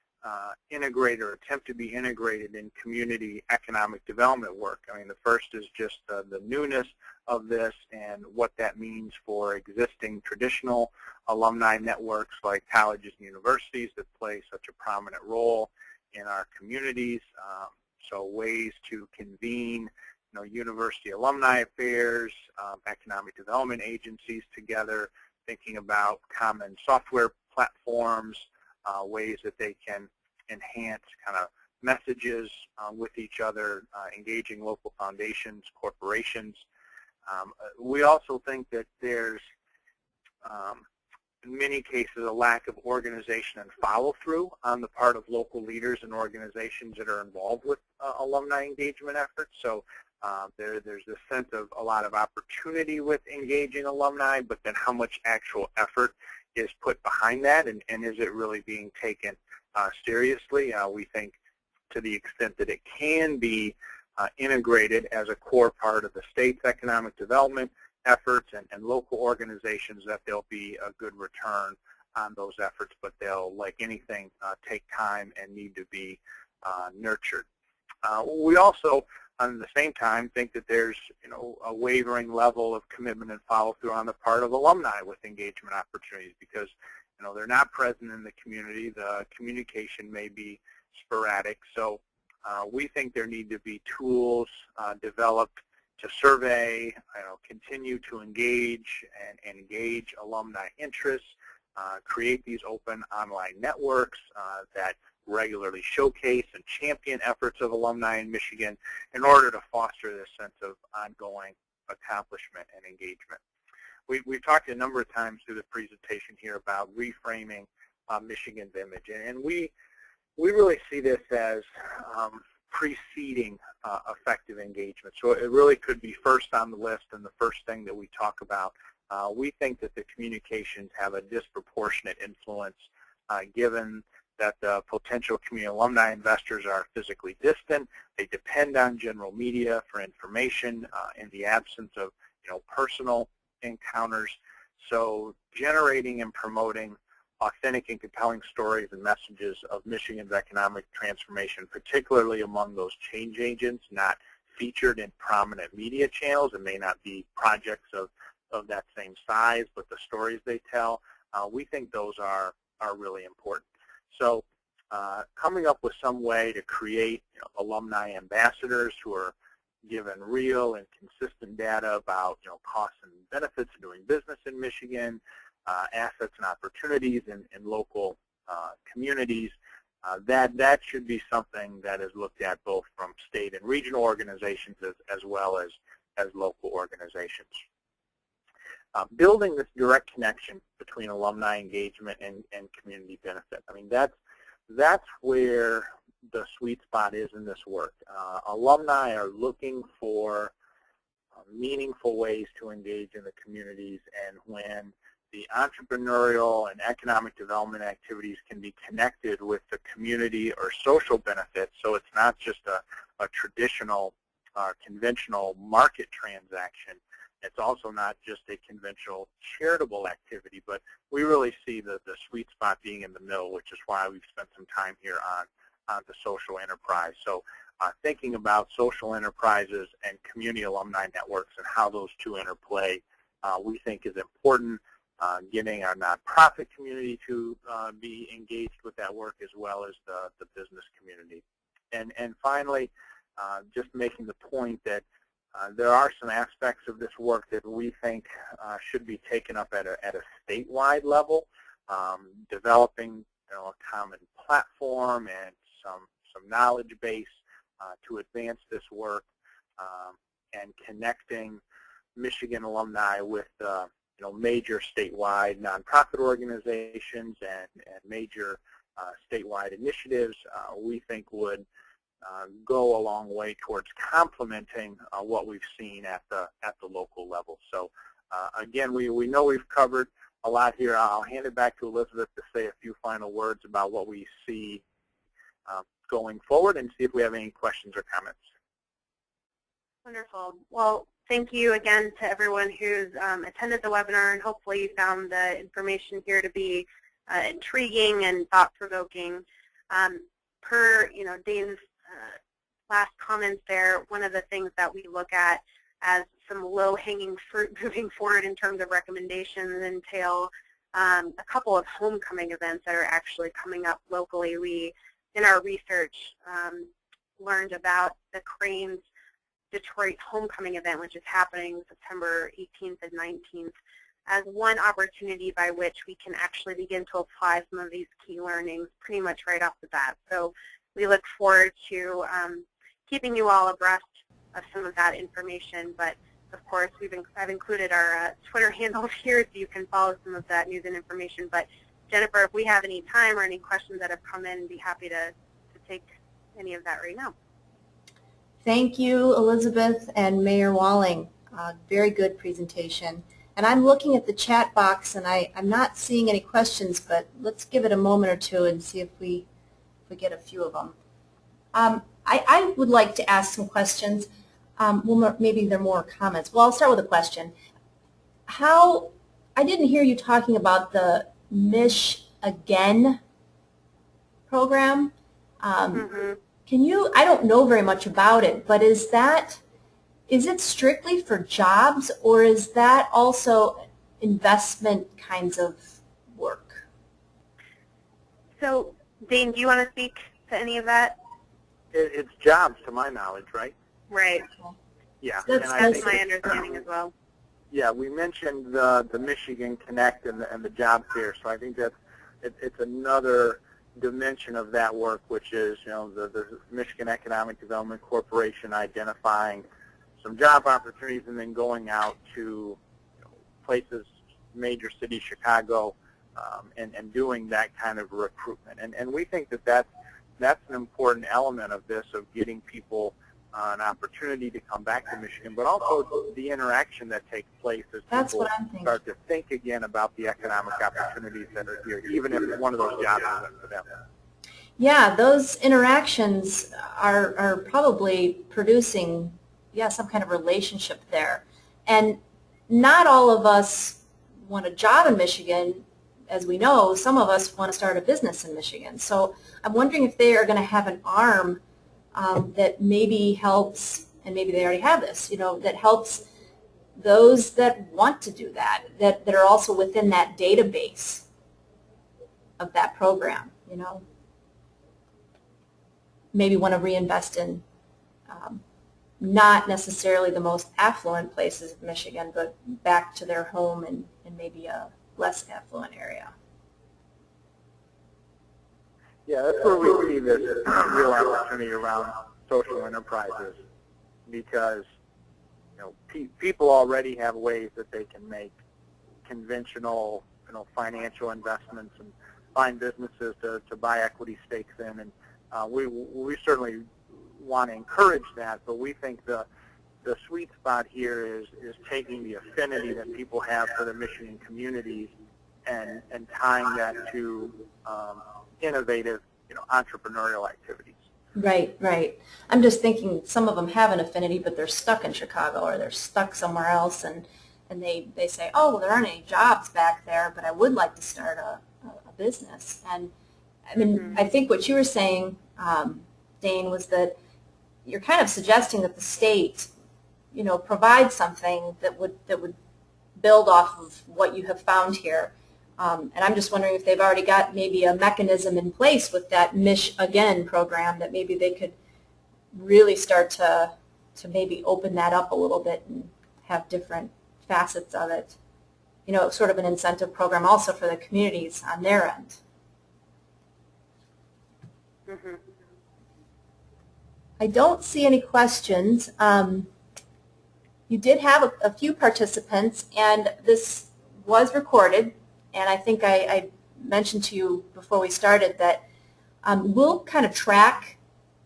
integrate or attempt to be integrated in community economic development work. I mean, the first is just the newness of this and what that means for existing traditional alumni networks like colleges and universities that play such a prominent role in our communities. So ways to convene, university alumni affairs, economic development agencies together, thinking about common software platforms, ways that they can enhance kind of messages with each other, engaging local foundations, corporations. We also think that there's, in many cases, a lack of organization and follow-through on the part of local leaders and organizations that are involved with alumni engagement efforts. So there's this sense of a lot of opportunity with engaging alumni, but then how much actual effort is put behind that, and is it really being taken seriously? We think to the extent that it can be integrated as a core part of the state's economic development efforts and local organizations, that there'll be a good return on those efforts, but they'll, like anything, take time and need to be nurtured. We also, at the same time, think that there's a wavering level of commitment and follow-through on the part of alumni with engagement opportunities, because they're not present in the community. The communication may be sporadic. So we think there need to be tools developed to survey, continue to engage and engage alumni interests, create these open online networks that regularly showcase and champion efforts of alumni in Michigan in order to foster this sense of ongoing accomplishment and engagement. We've talked a number of times through the presentation here about reframing Michigan's image, and we really see this as preceding effective engagement. So it really could be first on the list and the first thing that we talk about. We think that the communications have a disproportionate influence given that the potential community alumni investors are physically distant. They depend on general media for information in the absence of personal encounters. So generating and promoting authentic and compelling stories and messages of Michigan's economic transformation, particularly among those change agents not featured in prominent media channels and may not be projects of that same size, but the stories they tell, we think those are really important. So coming up with some way to create alumni ambassadors who are given real and consistent data about costs and benefits of doing business in Michigan, assets and opportunities in local communities, that should be something that is looked at both from state and regional organizations as well as local organizations. Building this direct connection between alumni engagement and community benefit. I mean, that's where the sweet spot is in this work. Alumni are looking for meaningful ways to engage in the communities, and when the entrepreneurial and economic development activities can be connected with the community or social benefits, so it's not just a traditional conventional market transaction. It's also not just a conventional charitable activity, but we really see the sweet spot being in the middle, which is why we've spent some time here on the social enterprise. So thinking about social enterprises and community alumni networks and how those two interplay, we think is important. Getting our nonprofit community to be engaged with that work, as well as the business community. And finally, just making the point that there are some aspects of this work that we think should be taken up at a statewide level, developing a common platform and some knowledge base to advance this work, and connecting Michigan alumni with major statewide nonprofit organizations and major statewide initiatives, we think would go a long way towards complementing what we've seen at the local level. So again, we know we've covered a lot here. I'll hand it back to Elizabeth to say a few final words about what we see going forward, and see if we have any questions or comments. Wonderful. Well, thank you again to everyone who's attended the webinar, and hopefully you found the information here to be intriguing and thought-provoking. Per Dayne's last comments there, one of the things that we look at as some low-hanging fruit moving forward in terms of recommendations entail a couple of homecoming events that are actually coming up locally. We, in our research, learned about the Cranes Detroit homecoming event, which is happening September 18th and 19th, as one opportunity by which we can actually begin to apply some of these key learnings pretty much right off the bat. So we look forward to keeping you all abreast of some of that information. But of course, I've included our Twitter handles here so you can follow some of that news and information. But Jennifer, if we have any time or any questions that have come in, I'd be happy to take any of that right now. Thank you, Elizabeth and Mayor Walling. Very good presentation. And I'm looking at the chat box, and I'm not seeing any questions, but let's give it a moment or two and see if we get a few of them. I would like to ask some questions. Well, maybe they're more comments. Well, I'll start with a question. I didn't hear you talking about the Mich Again program. Can you, I don't know very much about it, but is it strictly for jobs, or is that also investment kinds of work? So, Dayne, do you want to speak to any of that? It's jobs, to my knowledge, right? Right. Yeah. That's my understanding as well. Yeah, we mentioned the Michigan Connect and the job fair, so I think it's another dimension of that work, which is the Michigan Economic Development Corporation identifying some job opportunities and then going out to places, major cities, Chicago, and doing that kind of recruitment. And we think that's an important element of this, of getting people an opportunity to come back to Michigan, but also the interaction that takes place as people start to think again about the economic opportunities that are here, even if one of those jobs isn't for them. Yeah, those interactions are probably producing, some kind of relationship there. And not all of us want a job in Michigan. As we know, some of us want to start a business in Michigan. So I'm wondering if they are going to have an arm that maybe helps, and maybe they already have this, that helps those that want to do that are also within that database of that program, Maybe want to reinvest in not necessarily the most affluent places of Michigan, but back to their home and maybe a less affluent area. Yeah, that's where we see this real opportunity around social enterprises, because people already have ways that they can make conventional financial investments and find businesses to buy equity stakes in, and we certainly want to encourage that, but we think the sweet spot here is taking the affinity that people have for the Michigan communities and tying that to innovative, entrepreneurial activities. Right. I'm just thinking some of them have an affinity, but they're stuck in Chicago or they're stuck somewhere else, and they say, oh, well, there aren't any jobs back there, but I would like to start a business. And I mean, I think what you were saying, Dayne, was that you're kind of suggesting that the state, provide something that would build off of what you have found here. And I'm just wondering if they've already got maybe a mechanism in place with that Mich Again program that maybe they could really start to maybe open that up a little bit and have different facets of it. Sort of an incentive program also for the communities on their end. I don't see any questions. You did have a few participants, and this was recorded, and I think I mentioned to you before we started that we'll kind of track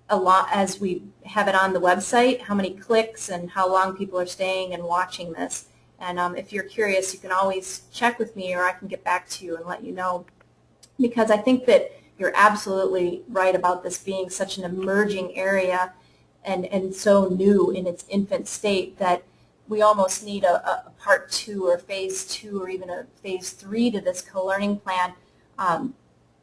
a lot as we have it on the website, how many clicks and how long people are staying and watching this. And if you're curious, you can always check with me, or I can get back to you and let you know, because I think that you're absolutely right about this being such an emerging area and so new in its infant state that we almost need a part 2 or phase 2 or even a phase 3 to this co-learning plan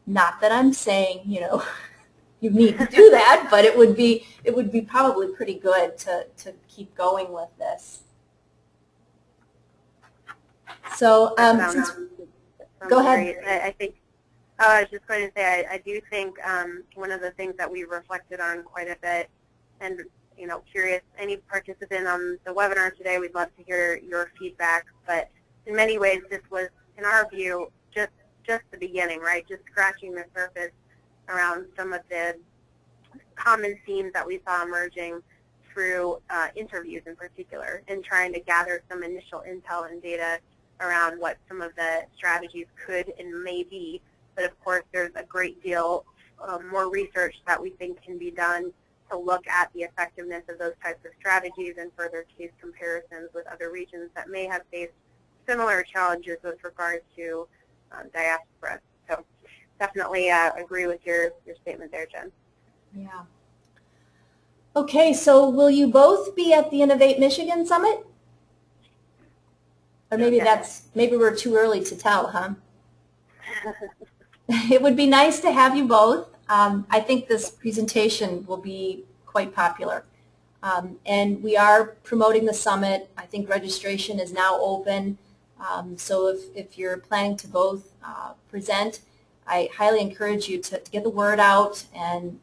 Not that I'm saying, you need to do that, but it would be probably pretty good to keep going with this. So go ahead. Great. I think I was just going to say I do think one of the things that we reflected on quite a bit, and curious, any participant on the webinar today, we'd love to hear your feedback. But in many ways, this was, in our view, just the beginning, right? Just scratching the surface around some of the common themes that we saw emerging through interviews in particular, and trying to gather some initial intel and data around what some of the strategies could and may be. But of course, there's a great deal more research that we think can be done to look at the effectiveness of those types of strategies and further case comparisons with other regions that may have faced similar challenges with regard to diaspora. So definitely agree with your statement there, Jen. Yeah. Okay, so will you both be at the Innovate Michigan Summit? Or maybe maybe we're too early to tell, huh? It would be nice to have you both. I think this presentation will be quite popular. And we are promoting the summit. I think registration is now open. So if you're planning to both present, I highly encourage you to get the word out and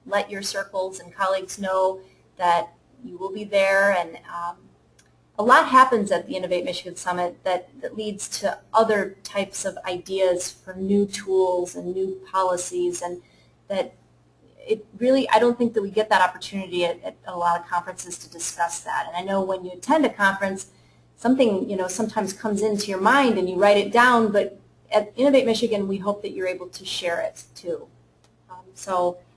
let your circles and colleagues know that you will be there. And a lot happens at the Innovate Michigan Summit that leads to other types of ideas for new tools and new policies, and that it really, I don't think that we get that opportunity at a lot of conferences to discuss that. And I know when you attend a conference, something sometimes comes into your mind and you write it down, but at Innovate Michigan we hope that you're able to share it too.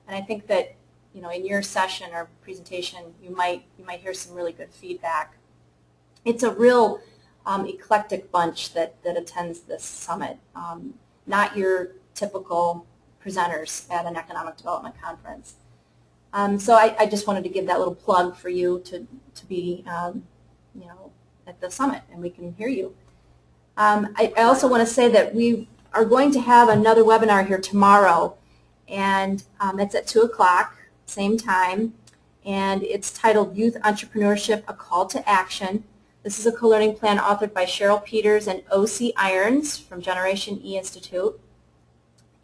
And I think that in your session or presentation you might hear some really good feedback. It's a real eclectic bunch that attends this summit, not your typical presenters at an economic development conference. So I just wanted to give that little plug for you to be at the summit, and we can hear you. I also want to say that we are going to have another webinar here tomorrow, and it's at 2 o'clock, same time, and it's titled Youth Entrepreneurship, A Call to Action. This is a co-learning plan authored by Cheryl Peters and O.C. Irons from Generation E Institute.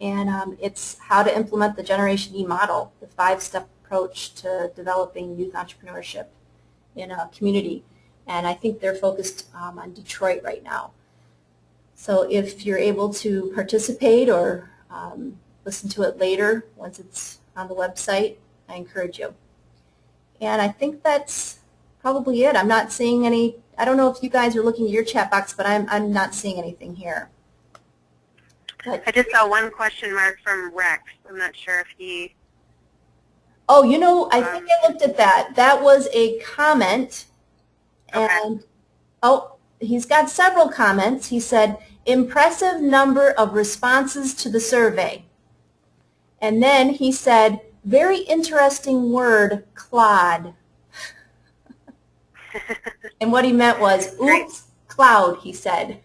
And it's how to implement the Generation E model, the 5-step approach to developing youth entrepreneurship in a community. And I think they're focused on Detroit right now. So if you're able to participate or listen to it later once it's on the website, I encourage you. And I think that's probably it. I'm not seeing any, I don't know if you guys are looking at your chat box, but I'm not seeing anything here. But, I just saw one question mark from Rex. I'm not sure if he... Oh, I think I looked at that. That was a comment. And, okay. Oh, he's got several comments. He said, impressive number of responses to the survey. And then he said, very interesting word, clod. And what he meant was, oops, cloud, he said.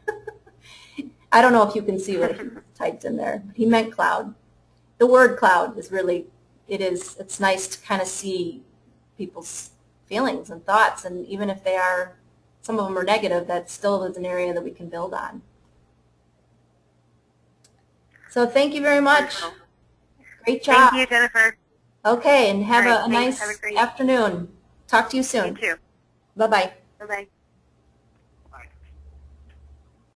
I don't know if you can see what he typed in there. He meant cloud. The word cloud is really, it's nice to kind of see people's feelings and thoughts, and even if they are, some of them are negative, that still is an area that we can build on. So thank you very much. Great job. Thank you, Jennifer. Okay, and have right, a nice afternoon. Talk to you soon. You too. Bye-bye. Bye-bye.